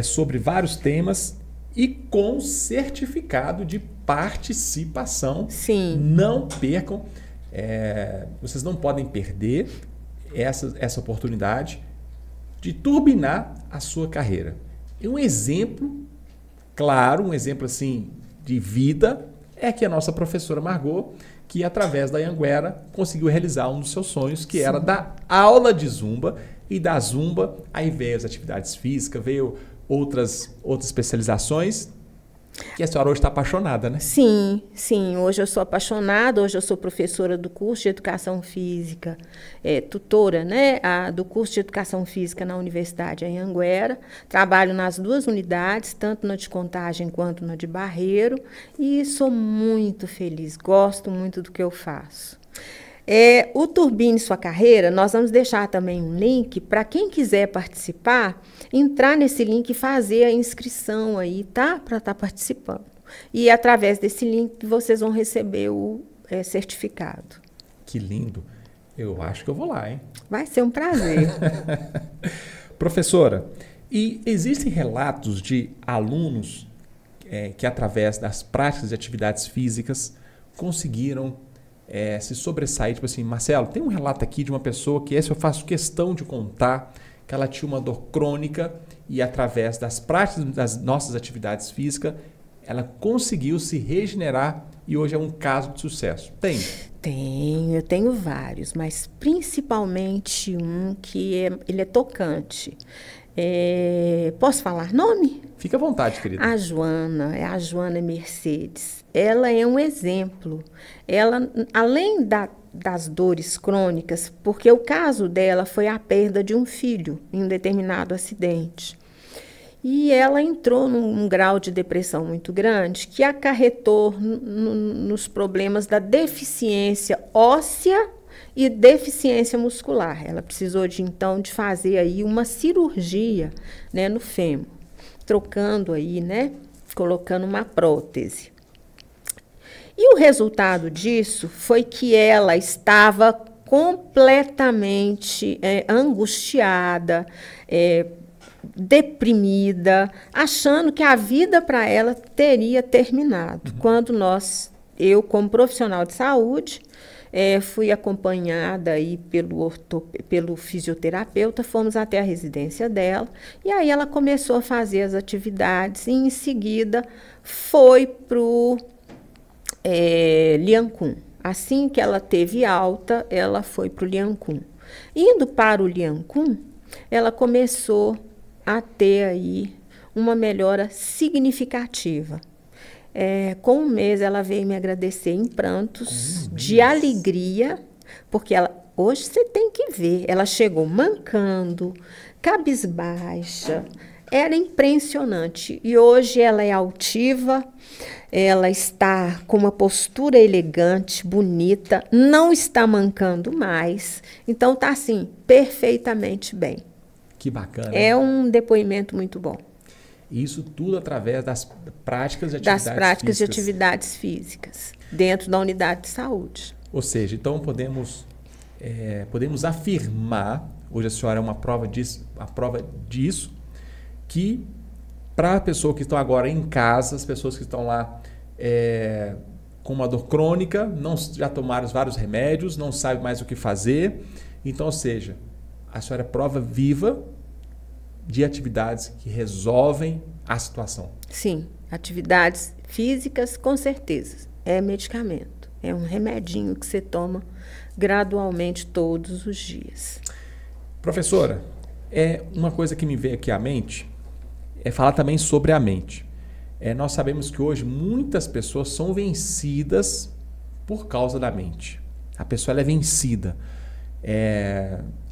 sobre vários temas e com certificado de participação. Sim. Não percam, vocês não podem perder essa oportunidade de turbinar a sua carreira. E um exemplo, claro, um exemplo assim de vida, é que a nossa professora Margot, que através da Anhanguera conseguiu realizar um dos seus sonhos, que era da aula de Zumba, e da Zumba aí veio as atividades físicas, veio outras especializações, que a senhora hoje está apaixonada, né? Sim, sim. Hoje eu sou apaixonada, hoje eu sou professora do curso de Educação Física, tutora, né, do curso de Educação Física na Universidade Anhanguera. Trabalho nas duas unidades, tanto na de Contagem quanto na de Barreiro, e sou muito feliz, gosto muito do que eu faço. O Turbine Sua Carreira, nós vamos deixar também um link para quem quiser participar, entrar nesse link e fazer a inscrição aí, tá? Para estar participando. E através desse link vocês vão receber o certificado. Que lindo. Eu acho que eu vou lá, hein? Vai ser um prazer. Professora, E existem relatos de alunos que, através das práticas de atividades físicas, conseguiram se sobressair. Tipo assim, Marcelo, tem um relato aqui de uma pessoa que esse eu faço questão de contar, que ela tinha uma dor crônica e, através das práticas das nossas atividades físicas, ela conseguiu se regenerar e hoje é um caso de sucesso. Tem? Eu tenho vários, mas principalmente um que ele é tocante. Posso falar nome? Fica à vontade, querida. A Joana Mercedes. Ela é um exemplo. Ela, além das dores crônicas, porque o caso dela foi a perda de um filho em um determinado acidente. E ela entrou num grau de depressão muito grande que acarretou nos problemas da deficiência óssea e deficiência muscular. Ela precisou então de fazer aí uma cirurgia, né, no fêmur, trocando aí, né, colocando uma prótese. E o resultado disso foi que ela estava completamente angustiada, deprimida, achando que a vida para ela teria terminado. Quando eu como profissional de saúde, fui acompanhada aí pelo fisioterapeuta, fomos até a residência dela, e aí ela começou a fazer as atividades, e em seguida foi para o Liancum. Assim que ela teve alta, ela foi para o Liancum. Indo para o Liancum, ela começou a ter aí uma melhora significativa. Com um mês, ela veio me agradecer em prantos, de alegria, porque hoje você tem que ver, ela chegou mancando, cabisbaixa, era impressionante. E hoje ela é altiva, ela está com uma postura elegante, bonita, não está mancando mais, então está assim, perfeitamente bem. Que bacana. É um depoimento muito bom. Isso tudo através das práticas de atividades físicas dentro da unidade de saúde. Ou seja, então podemos afirmar, hoje a senhora é uma prova disso, que para a pessoa que estão agora em casa, as pessoas que estão lá com uma dor crônica, já tomaram vários remédios, não sabem mais o que fazer. Então, ou seja, a senhora é prova viva de atividades que resolvem a situação. Sim, atividades físicas, com certeza. É medicamento. É um remedinho que você toma gradualmente todos os dias. Professora, uma coisa que me veio aqui à mente é falar também sobre a mente. Nós sabemos que hoje muitas pessoas são vencidas por causa da mente. A pessoa ela é vencida.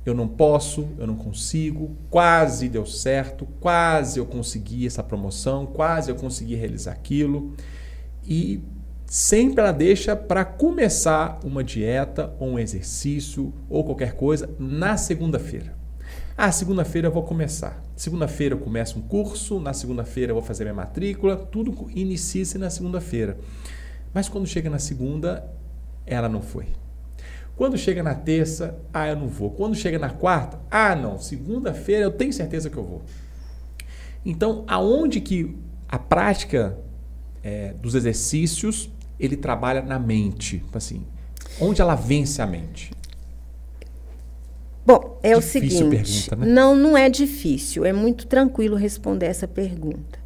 Eu não posso, eu não consigo, quase deu certo, quase eu consegui essa promoção, quase eu consegui realizar aquilo. E sempre ela deixa para começar uma dieta, ou um exercício, ou qualquer coisa, na segunda-feira. Segunda-feira eu vou começar. Segunda-feira eu começo um curso, na segunda-feira eu vou fazer minha matrícula, tudo inicia-se na segunda-feira. Mas quando chega na segunda, ela não foi. Quando chega na terça, eu não vou. Quando chega na quarta, não, segunda-feira eu tenho certeza que eu vou. Então, aonde que a prática dos exercícios, ele trabalha na mente? Assim, onde ela vence a mente? Bom, é difícil o seguinte, pergunta, né? Não é difícil, é muito tranquilo responder essa pergunta.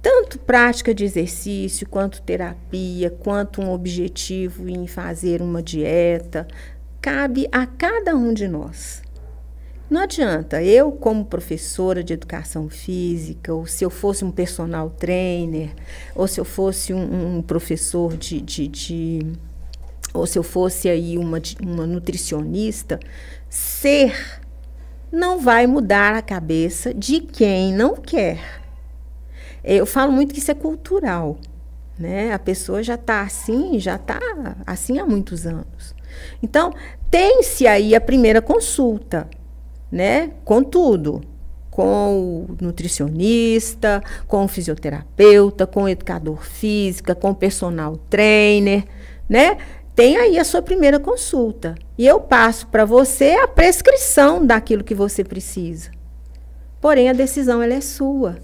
Tanto prática de exercício, quanto terapia, quanto um objetivo em fazer uma dieta, cabe a cada um de nós. Não adianta, eu como professora de educação física, ou se eu fosse um personal trainer, ou se eu fosse um professor ou se eu fosse aí uma nutricionista, ser não vai mudar a cabeça de quem não quer. Eu falo muito que isso é cultural, né? A pessoa já está assim há muitos anos. Então, tem-se aí a primeira consulta, né? Com tudo, com o nutricionista, com o fisioterapeuta, com o educador físico, com o personal trainer, né? Tem aí a sua primeira consulta. E eu passo para você a prescrição daquilo que você precisa. Porém, a decisão ela é sua.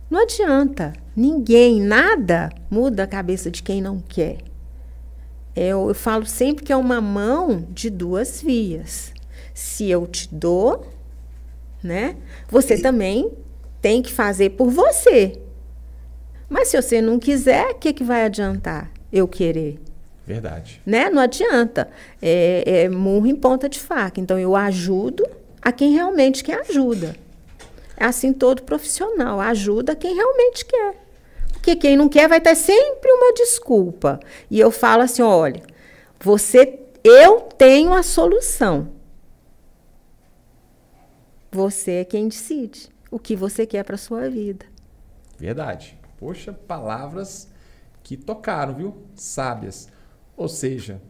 Não adianta. Ninguém, nada muda a cabeça de quem não quer. Eu falo sempre que é uma mão de duas vias. Se eu te dou, né, você também tem que fazer por você. Mas se você não quiser, o que vai adiantar eu querer? Verdade. Né? Não adianta. É murro em ponta de faca. Então, eu ajudo a quem realmente quer ajuda. É assim todo profissional. Ajuda quem realmente quer. Porque quem não quer vai ter sempre uma desculpa. E eu falo assim, olha, eu tenho a solução. Você é quem decide o que você quer para a sua vida. Verdade. Poxa, palavras que tocaram, viu? Sábias. Ou seja,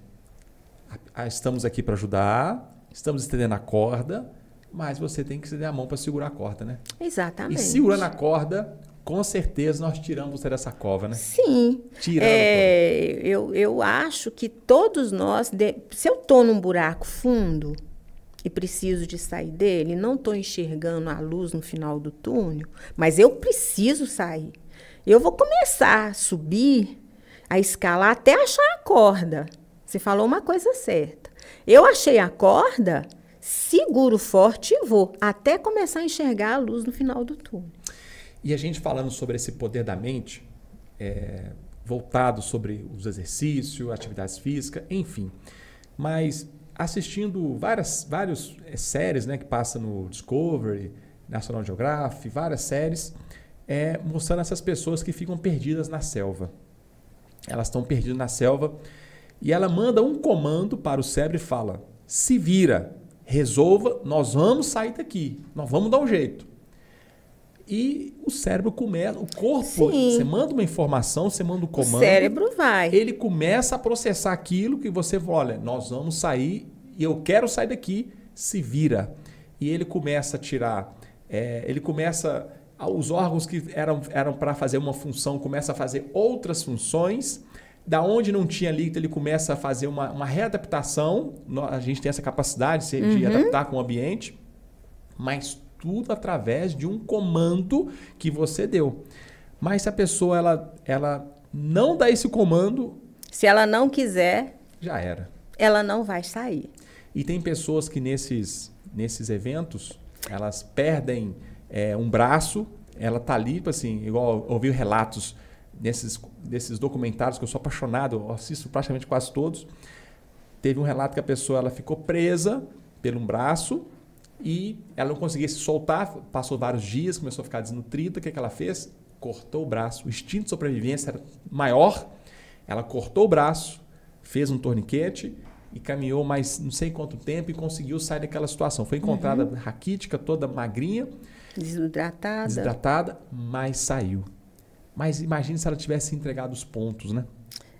estamos aqui para ajudar, estamos estendendo a corda, mas você tem que estender a mão para segurar a corda, né? Exatamente. E segurando a corda, com certeza nós tiramos você dessa cova, né? Sim. Eu acho que todos nós, se eu estou num buraco fundo e preciso de sair dele, não estou enxergando a luz no final do túnel, mas eu preciso sair. Eu vou começar a subir, a escalar até achar a corda. Você falou uma coisa certa. Eu achei a corda, seguro forte e vou até começar a enxergar a luz no final do túnel. E a gente falando sobre esse poder da mente, voltado sobre os exercícios, atividades físicas, enfim. Mas assistindo várias séries, né, que passam no Discovery, National Geographic, várias séries, mostrando essas pessoas que ficam perdidas na selva. Elas estão perdidas na selva e ela manda um comando para o cérebro e fala: se vira, resolva, nós vamos sair daqui, nós vamos dar um jeito. E o cérebro começa, o corpo, Sim. você manda uma informação, você manda um comando. O cérebro vai. Ele começa a processar aquilo que você fala: olha, nós vamos sair e eu quero sair daqui, se vira. E ele começa a tirar, os órgãos que eram para fazer uma função, começa a fazer outras funções. Da onde não tinha líquido, ele começa a fazer uma readaptação. A gente tem essa capacidade de adaptar com o ambiente, mas tudo através de um comando que você deu. Mas se a pessoa ela não dá esse comando, se ela não quiser, já era. Ela não vai sair. E tem pessoas que nesses eventos, elas perdem um braço, ela tá ali, assim, igual eu ouvi relatos desses documentários que eu sou apaixonado, eu assisto praticamente quase todos. Teve um relato que a pessoa ela ficou presa pelo braço e ela não conseguia se soltar, passou vários dias, começou a ficar desnutrida. O que ela fez? Cortou o braço. O instinto de sobrevivência era maior. Ela cortou o braço, fez um torniquete e caminhou mais não sei quanto tempo e conseguiu sair daquela situação. Foi encontrada raquítica, toda magrinha, desidratada, mas saiu. Mas imagine se ela tivesse entregado os pontos, né?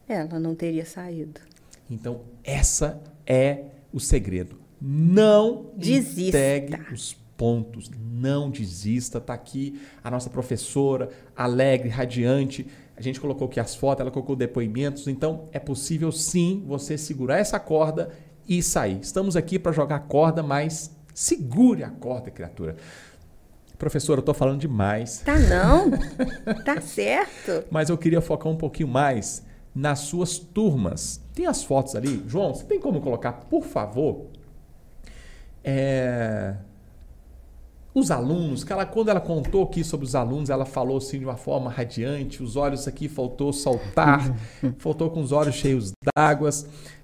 Ela não teria saído. Então, essa é o segredo. Não desista. Entregue os pontos. Não desista. Está aqui a nossa professora, alegre, radiante. A gente colocou aqui as fotos, ela colocou depoimentos. Então, é possível sim você segurar essa corda e sair. Estamos aqui para jogar a corda, mas segure a corda, criatura. Professora, eu estou falando demais. Tá não? Tá certo. Mas eu queria focar um pouquinho mais nas suas turmas. Tem as fotos ali? João, você tem como colocar, por favor, os alunos? Quando ela contou aqui sobre os alunos, ela falou assim de uma forma radiante, os olhos aqui faltou saltar, faltou com os olhos cheios d'água.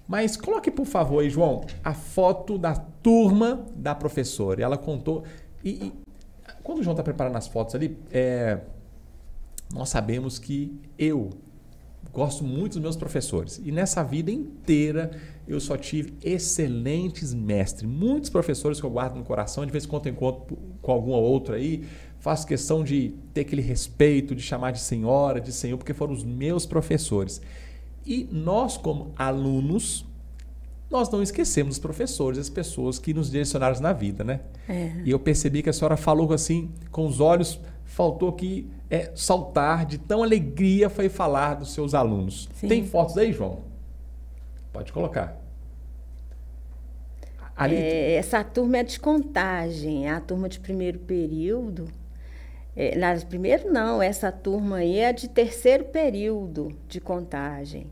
Mas coloque, por favor, aí, João, a foto da turma da professora. Ela contou... Quando o João está preparando as fotos ali, nós sabemos que eu gosto muito dos meus professores. E nessa vida inteira eu só tive excelentes mestres. Muitos professores que eu guardo no coração, de vez em quando eu encontro com algum outro aí, faço questão de ter aquele respeito, de chamar de senhora, de senhor, porque foram os meus professores. E nós, como alunos, nós não esquecemos os professores, as pessoas que nos direcionaram na vida, né? E eu percebi que a senhora falou assim, com os olhos, faltou aqui saltar, de tão alegria foi falar dos seus alunos. Sim. Tem fotos aí, João? Pode colocar. Essa turma é de Contagem, é a turma de primeiro período. Primeiro não, essa turma aí é de terceiro período de Contagem.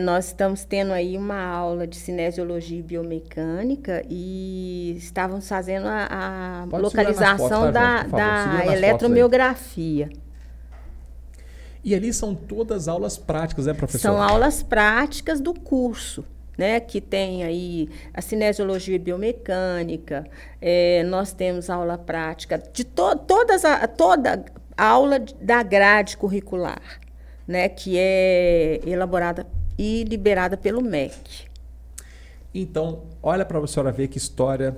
Nós estamos tendo aí uma aula de cinesiologia e biomecânica e estávamos fazendo a localização da eletromiografia. E ali são todas aulas práticas, né, professora? São aulas práticas do curso, né, que tem aí a cinesiologia e biomecânica, nós temos aula prática de toda aula da grade curricular, né, que é elaborada e liberada pelo MEC. Então, olha para a senhora ver que história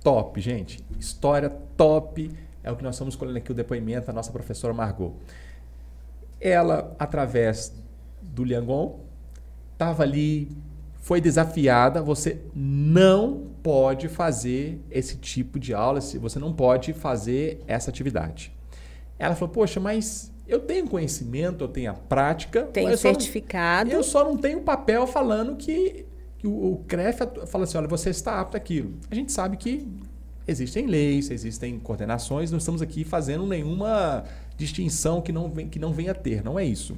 top, gente. História top é o que nós estamos escolhendo aqui, o depoimento da nossa professora Margot. Ela, através do Liangon, estava ali, foi desafiada, você não pode fazer esse tipo de aula, você não pode fazer essa atividade. Ela falou, poxa, mas eu tenho conhecimento, eu tenho a prática. Tenho certificado. Eu só não tenho papel falando que o CREF fala assim, olha, você está apto àquilo. A gente sabe que existem leis, existem coordenações, não estamos aqui fazendo nenhuma distinção que não venha a ter, não é isso.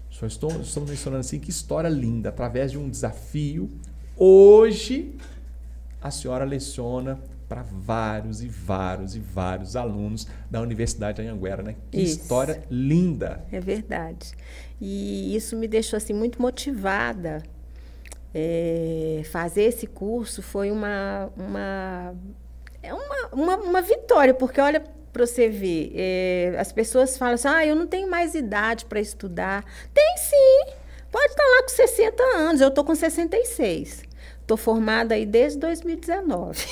Só estamos mencionando assim, que história linda, através de um desafio. Hoje, a senhora leciona para vários e vários e vários alunos da Universidade de Anhanguera, né? Que história linda! É verdade. E isso me deixou assim muito motivada. Fazer esse curso foi uma vitória, porque olha para você ver, as pessoas falam assim, eu não tenho mais idade para estudar. Tem sim, pode estar lá com 60 anos, eu estou com 66. Estou formada aí desde 2019.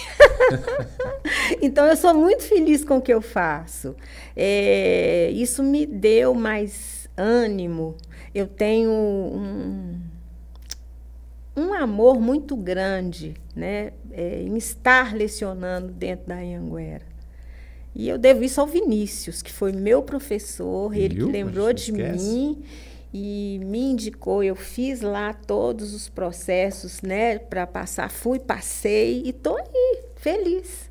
Então, eu sou muito feliz com o que eu faço. Isso me deu mais ânimo. Eu tenho um amor muito grande, né, em estar lecionando dentro da Anhanguera. E eu devo isso ao Vinícius, que foi meu professor, ele que lembrou de mim e me indicou. Eu fiz lá todos os processos, né, para passar. Passei e estou aí, feliz.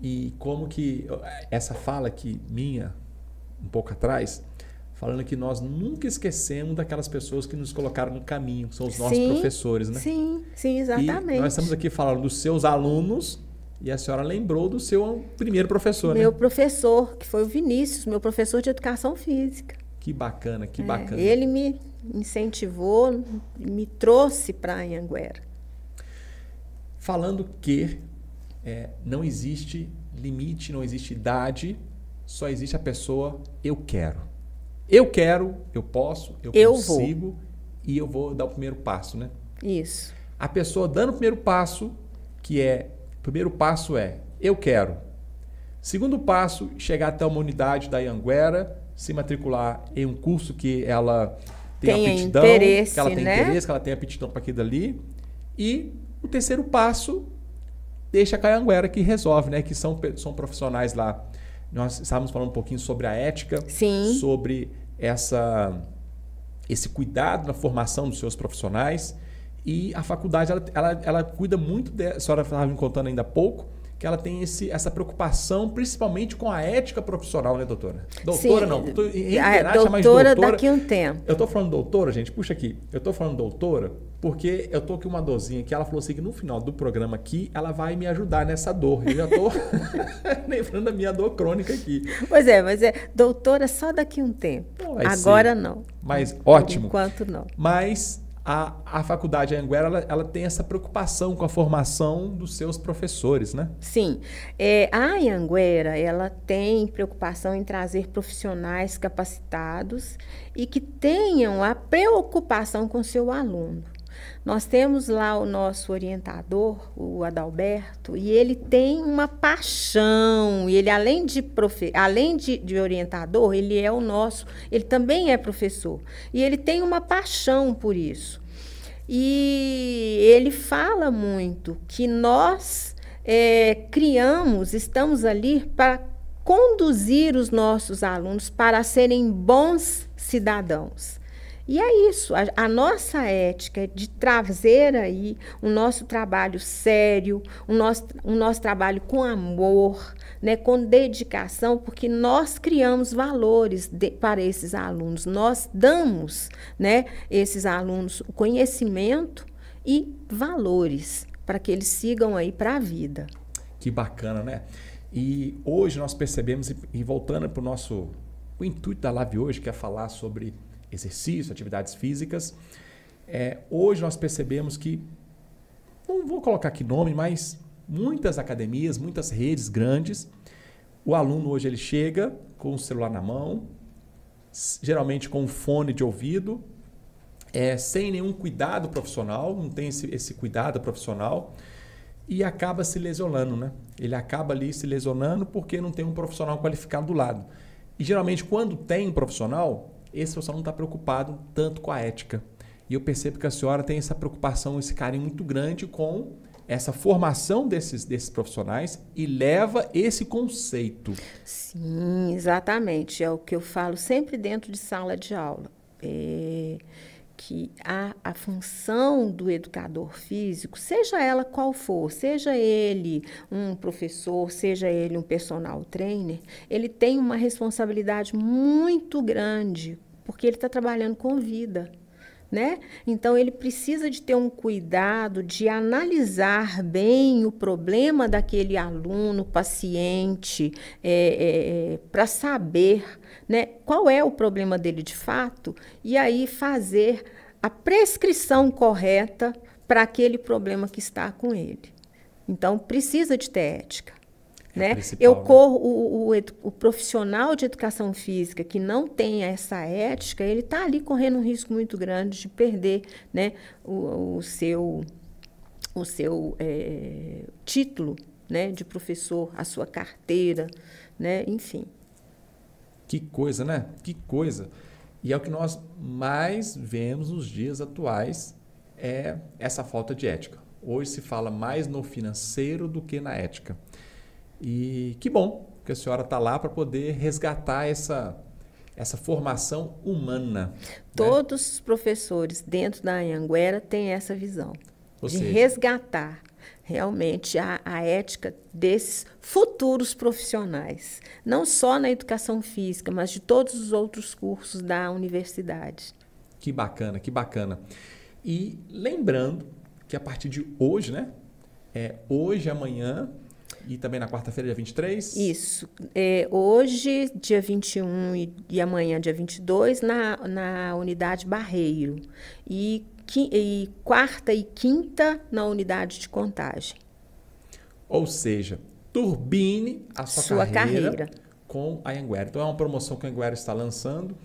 E como que essa fala aqui minha, um pouco atrás, falando que nós nunca esquecemos daquelas pessoas que nos colocaram no caminho, que são os nossos professores, né? Sim, exatamente. E nós estamos aqui falando dos seus alunos e a senhora lembrou do seu primeiro professor, né? Meu professor, que foi o Vinícius, meu professor de educação física. Que bacana, que bacana. Ele me incentivou, me trouxe para a Anhanguera. Falando que não existe limite, não existe idade, só existe a pessoa eu quero. Eu quero, eu posso, eu consigo e eu vou dar o primeiro passo, né? Isso. A pessoa dando o primeiro passo, o primeiro passo é eu quero. Segundo passo, chegar até uma unidade da Anhanguera, se matricular em um curso que ela tem aptidão, interesse, que ela tem né? interesse, que ela tem aptidão para aquilo dali. E o terceiro passo, deixa a Anhanguera que resolve, né? Que são profissionais lá. Nós estávamos falando um pouquinho sobre a ética, sim, sobre esse cuidado na formação dos seus profissionais. E a faculdade, ela cuida muito, a senhora estava me contando ainda há pouco, que ela tem essa preocupação, principalmente com a ética profissional, né, doutora? Doutora, sim, não. Doutora daqui a um tempo. Eu estou falando doutora, gente, puxa aqui. Eu estou falando doutora porque eu estou com uma dorzinha que ela falou assim que no final do programa aqui, ela vai me ajudar nessa dor. Eu já estou lembrando da minha dor crônica aqui. Pois é, mas doutora só daqui a um tempo. Agora não. Mas ótimo. Por enquanto não. Mas a faculdade Anhanguera, ela tem essa preocupação com a formação dos seus professores, né? Sim. A Anhanguera, ela tem preocupação em trazer profissionais capacitados e que tenham a preocupação com o seu aluno. Nós temos lá o nosso orientador, o Adalberto, e ele tem uma paixão. E ele, além de orientador, ele também é professor. E ele tem uma paixão por isso. E ele fala muito que nós estamos ali para conduzir os nossos alunos para serem bons cidadãos. E é isso, a nossa ética é de trazer aí o nosso trabalho sério, o nosso trabalho com amor, né, com dedicação, porque nós criamos valores para esses alunos, nós damos, né, esses alunos o conhecimento e valores para que eles sigam aí para a vida. Que bacana, né? E hoje nós percebemos, e voltando para o intuito da live hoje, que é falar sobre exercício, atividades físicas, hoje nós percebemos que, não vou colocar aqui nome, mas muitas academias, muitas redes grandes, o aluno hoje ele chega com o celular na mão, geralmente com um fone de ouvido, sem nenhum cuidado profissional, não tem esse cuidado profissional, e acaba se lesionando, né? Ele acaba ali se lesionando porque não tem um profissional qualificado do lado. E geralmente quando tem um profissional, esse profissional não está preocupado tanto com a ética. E eu percebo que a senhora tem essa preocupação, esse carinho muito grande com essa formação desses profissionais e leva esse conceito. Sim, exatamente. É o que eu falo sempre dentro de sala de aula. Que a função do educador físico, seja ela qual for, seja ele um professor, seja ele um personal trainer, ele tem uma responsabilidade muito grande, porque ele está trabalhando com vida, né? Então, ele precisa de ter um cuidado de analisar bem o problema daquele aluno, paciente, para saber, né, qual é o problema dele de fato, e aí fazer a prescrição correta para aquele problema que está com ele. Então, precisa de ter ética. Né? Eu corro, o profissional de educação física que não tem essa ética, ele está ali correndo um risco muito grande de perder, né, o seu título, né, de professor, a sua carteira, né, enfim. Que coisa, né? Que coisa. E é o que nós mais vemos nos dias atuais, é essa falta de ética. Hoje se fala mais no financeiro do que na ética. E que bom que a senhora está lá para poder resgatar essa formação humana. Todos os professores dentro da Anhanguera têm essa visão de resgatar realmente a ética desses futuros profissionais, não só na educação física, mas de todos os outros cursos da universidade. Que bacana, que bacana. E lembrando que a partir de hoje, né? Hoje, amanhã e também na quarta-feira, dia 23? Isso. Hoje, dia 21 e amanhã, dia 22, na unidade Barreiro. E quarta e quinta na unidade de Contagem. Ou seja, turbine a sua carreira com a Anhanguera. Então, é uma promoção que a Anhanguera está lançando.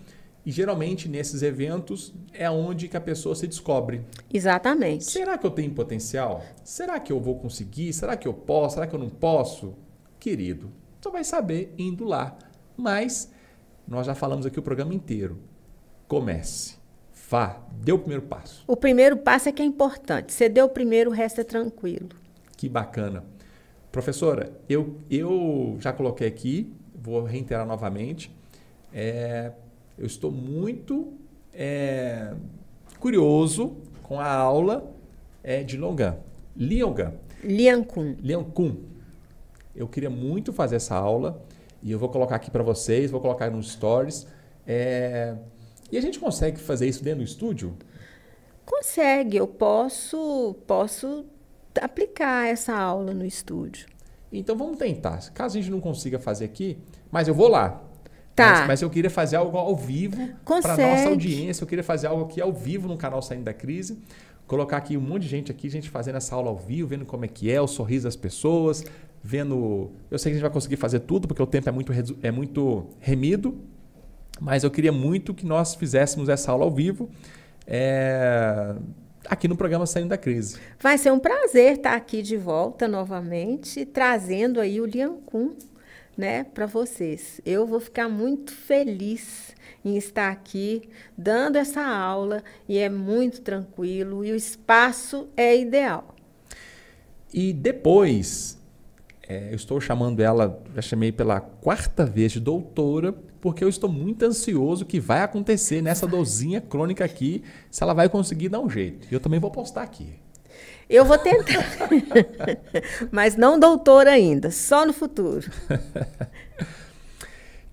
E, geralmente, nesses eventos, é onde que a pessoa se descobre. Exatamente. Será que eu tenho potencial? Será que eu vou conseguir? Será que eu posso? Será que eu não posso? Querido, só vai saber indo lá. Mas nós já falamos aqui o programa inteiro. Comece. Vá. Dê o primeiro passo. O primeiro passo é que é importante. Você deu o primeiro, o resto é tranquilo. Que bacana. Professora, eu já coloquei aqui, vou reiterar novamente. Eu estou muito curioso com a aula de Lian Kun. Eu queria muito fazer essa aula e eu vou colocar aqui para vocês, vou colocar nos stories. E a gente consegue fazer isso dentro do estúdio? Consegue, eu posso aplicar essa aula no estúdio. Então vamos tentar. Caso a gente não consiga fazer aqui, mas eu vou lá. Tá. Mas eu queria fazer algo ao vivo para nossa audiência. Eu queria fazer algo aqui ao vivo no canal Saindo da Crise. Colocar aqui um monte de gente aqui, gente fazendo essa aula ao vivo, vendo como é que é, o sorriso das pessoas, vendo... Eu sei que a gente vai conseguir fazer tudo, porque o tempo é muito remido, mas eu queria muito que nós fizéssemos essa aula ao vivo aqui no programa Saindo da Crise. Vai ser um prazer estar aqui de volta novamente, trazendo aí o Lian Kun, né, para vocês. Eu vou ficar muito feliz em estar aqui dando essa aula e é muito tranquilo e o espaço é ideal. E depois, eu estou chamando ela, já chamei pela 4ª vez de doutora, porque eu estou muito ansioso que vai acontecer nessa dorzinha crônica aqui, se ela vai conseguir dar um jeito. E eu também vou postar aqui. Eu vou tentar, mas não doutora ainda, só no futuro.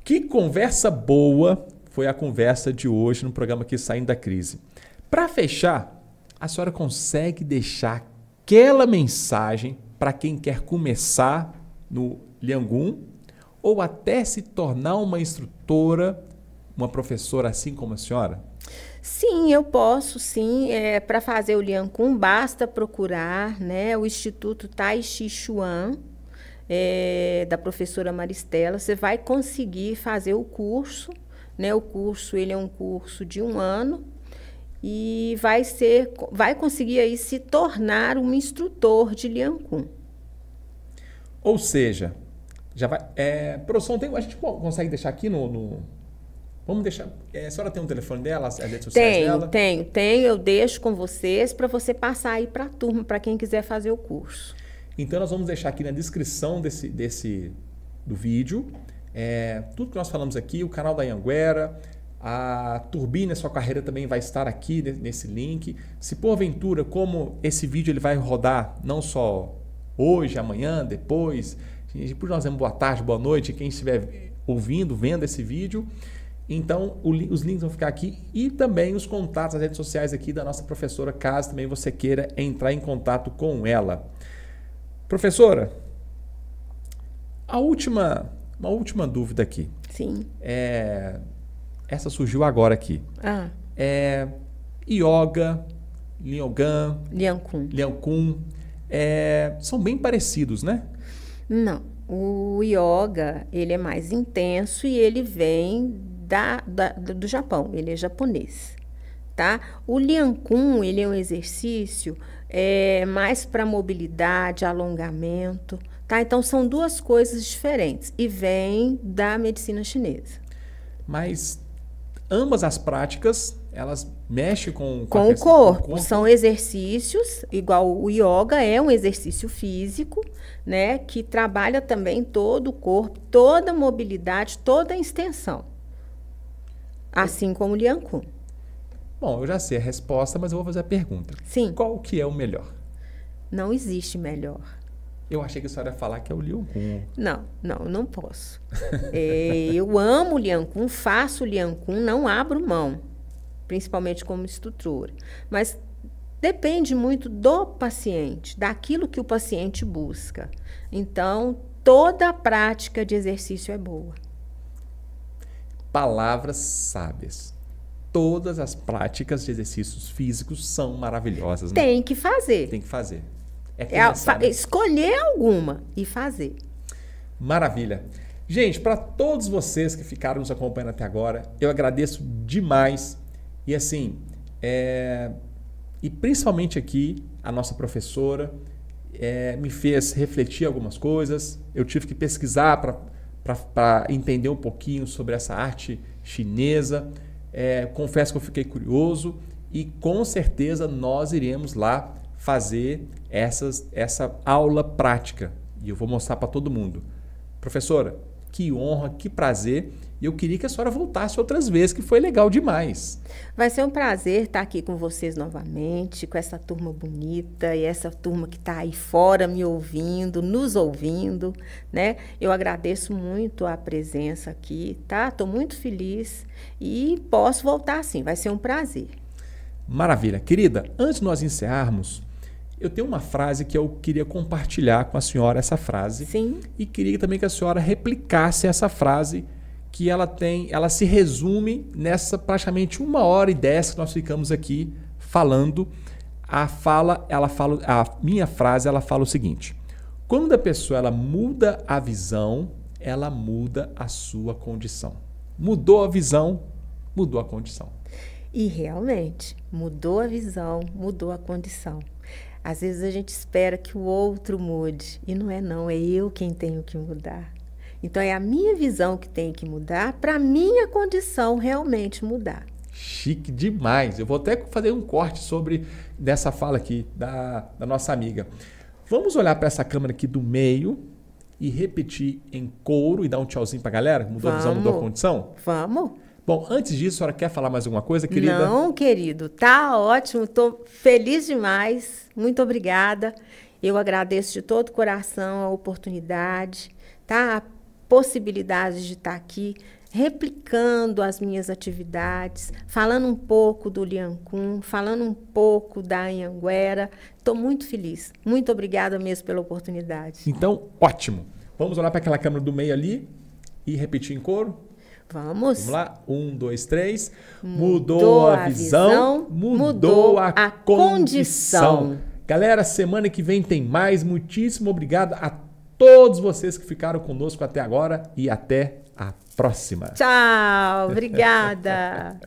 Que conversa boa foi a conversa de hoje no programa aqui Saindo da Crise. Para fechar, a senhora consegue deixar aquela mensagem para quem quer começar no Liangun ou até se tornar uma instrutora, uma professora assim como a senhora? Sim, eu posso, sim. Para fazer o Liangun, basta procurar, né, o Instituto Tai Chi Chuan, da professora Maristela. Você vai conseguir fazer o curso, né? O curso, ele é um curso de 1 ano e vai conseguir aí se tornar um instrutor de Liangun. Ou seja, já vai. Produção, a gente consegue deixar aqui no vamos deixar. A senhora tem um telefone dela, as redes sociais dela? Tenho. Eu deixo com vocês para você passar aí para a turma, para quem quiser fazer o curso. Então, nós vamos deixar aqui na descrição do vídeo tudo que nós falamos aqui, o canal da Anhanguera, a Turbine Sua Carreira também vai estar aqui nesse link. Se porventura, como esse vídeo ele vai rodar não só hoje, amanhã, depois, por nós dizemos boa tarde, boa noite, quem estiver ouvindo, vendo esse vídeo, então os links vão ficar aqui e também os contatos, as redes sociais aqui da nossa professora, caso também você queira entrar em contato com ela. Professora, uma última dúvida aqui. Sim. Essa surgiu agora aqui. Yoga, Liangun, são bem parecidos, né? Não. O yoga, ele é mais intenso e ele vem do Japão. Ele é japonês, tá? O Liangun, ele é um exercício mais para mobilidade, alongamento, tá? Então, são 2 coisas diferentes e vem da medicina chinesa. Mas ambas as práticas, elas mexem com o corpo. São exercícios, igual o yoga é um exercício físico, né? Que trabalha também todo o corpo, toda a mobilidade, toda a extensão. Assim como o Liangun. Bom, eu já sei a resposta, mas eu vou fazer a pergunta. Sim. Qual que é o melhor? Não existe melhor. Eu achei que a senhora ia falar que é o Liangun. Não posso. Eu amo o Liangun, faço o Liangun, não abro mão, principalmente como instrutora. Mas depende muito do paciente, daquilo que o paciente busca. Então, toda a prática de exercício é boa. Palavras sábias. Todas as práticas de exercícios físicos são maravilhosas. Né? Tem que fazer. Tem que fazer. Escolher alguma e fazer. Maravilha. Gente, para todos vocês que ficaram nos acompanhando até agora, eu agradeço demais. E assim, e principalmente aqui, a nossa professora me fez refletir algumas coisas. Eu tive que pesquisar para entender um pouquinho sobre essa arte chinesa. Confesso que eu fiquei curioso e com certeza nós iremos lá fazer essa aula prática e eu vou mostrar para todo mundo. Professora, que honra, que prazer, e eu queria que a senhora voltasse outras vezes, que foi legal demais. Vai ser um prazer estar aqui com vocês novamente, com essa turma bonita e essa turma que está aí fora me ouvindo, nos ouvindo, né? Eu agradeço muito a presença aqui, tá? Estou muito feliz e posso voltar sim, vai ser um prazer. Maravilha. Querida, antes de nós encerrarmos, eu tenho uma frase que eu queria compartilhar com a senhora, essa frase. Sim. E queria também que a senhora replicasse essa frase, que ela se resume nessa praticamente 1h10 que nós ficamos aqui falando. A minha frase, ela fala o seguinte: quando a pessoa ela muda a visão, ela muda a sua condição. Mudou a visão, mudou a condição. E realmente, mudou a visão, mudou a condição. Às vezes a gente espera que o outro mude, e não, é eu quem tenho que mudar. Então é a minha visão que tem que mudar para a minha condição realmente mudar. Chique demais. Eu vou até fazer um corte sobre dessa fala aqui da nossa amiga. Vamos olhar para essa câmera aqui do meio e repetir em coro e dar um tchauzinho pra galera? Mudou a visão, mudou a condição? Vamos. Bom, antes disso, a senhora quer falar mais alguma coisa, querida? Não, querido, tá ótimo, estou feliz demais, muito obrigada. Eu agradeço de todo o coração a oportunidade, tá? A possibilidade de estar aqui replicando as minhas atividades, falando um pouco do Liancum, falando um pouco da Anhanguera. Estou muito feliz. Muito obrigada mesmo pela oportunidade. Então, ótimo. Vamos olhar para aquela câmera do meio ali e repetir em coro? Vamos. Vamos lá? 1, 2, 3. Mudou a visão, mudou a condição. Galera, semana que vem tem mais. Muitíssimo obrigado a todos vocês que ficaram conosco até agora e até a próxima. Tchau, obrigada.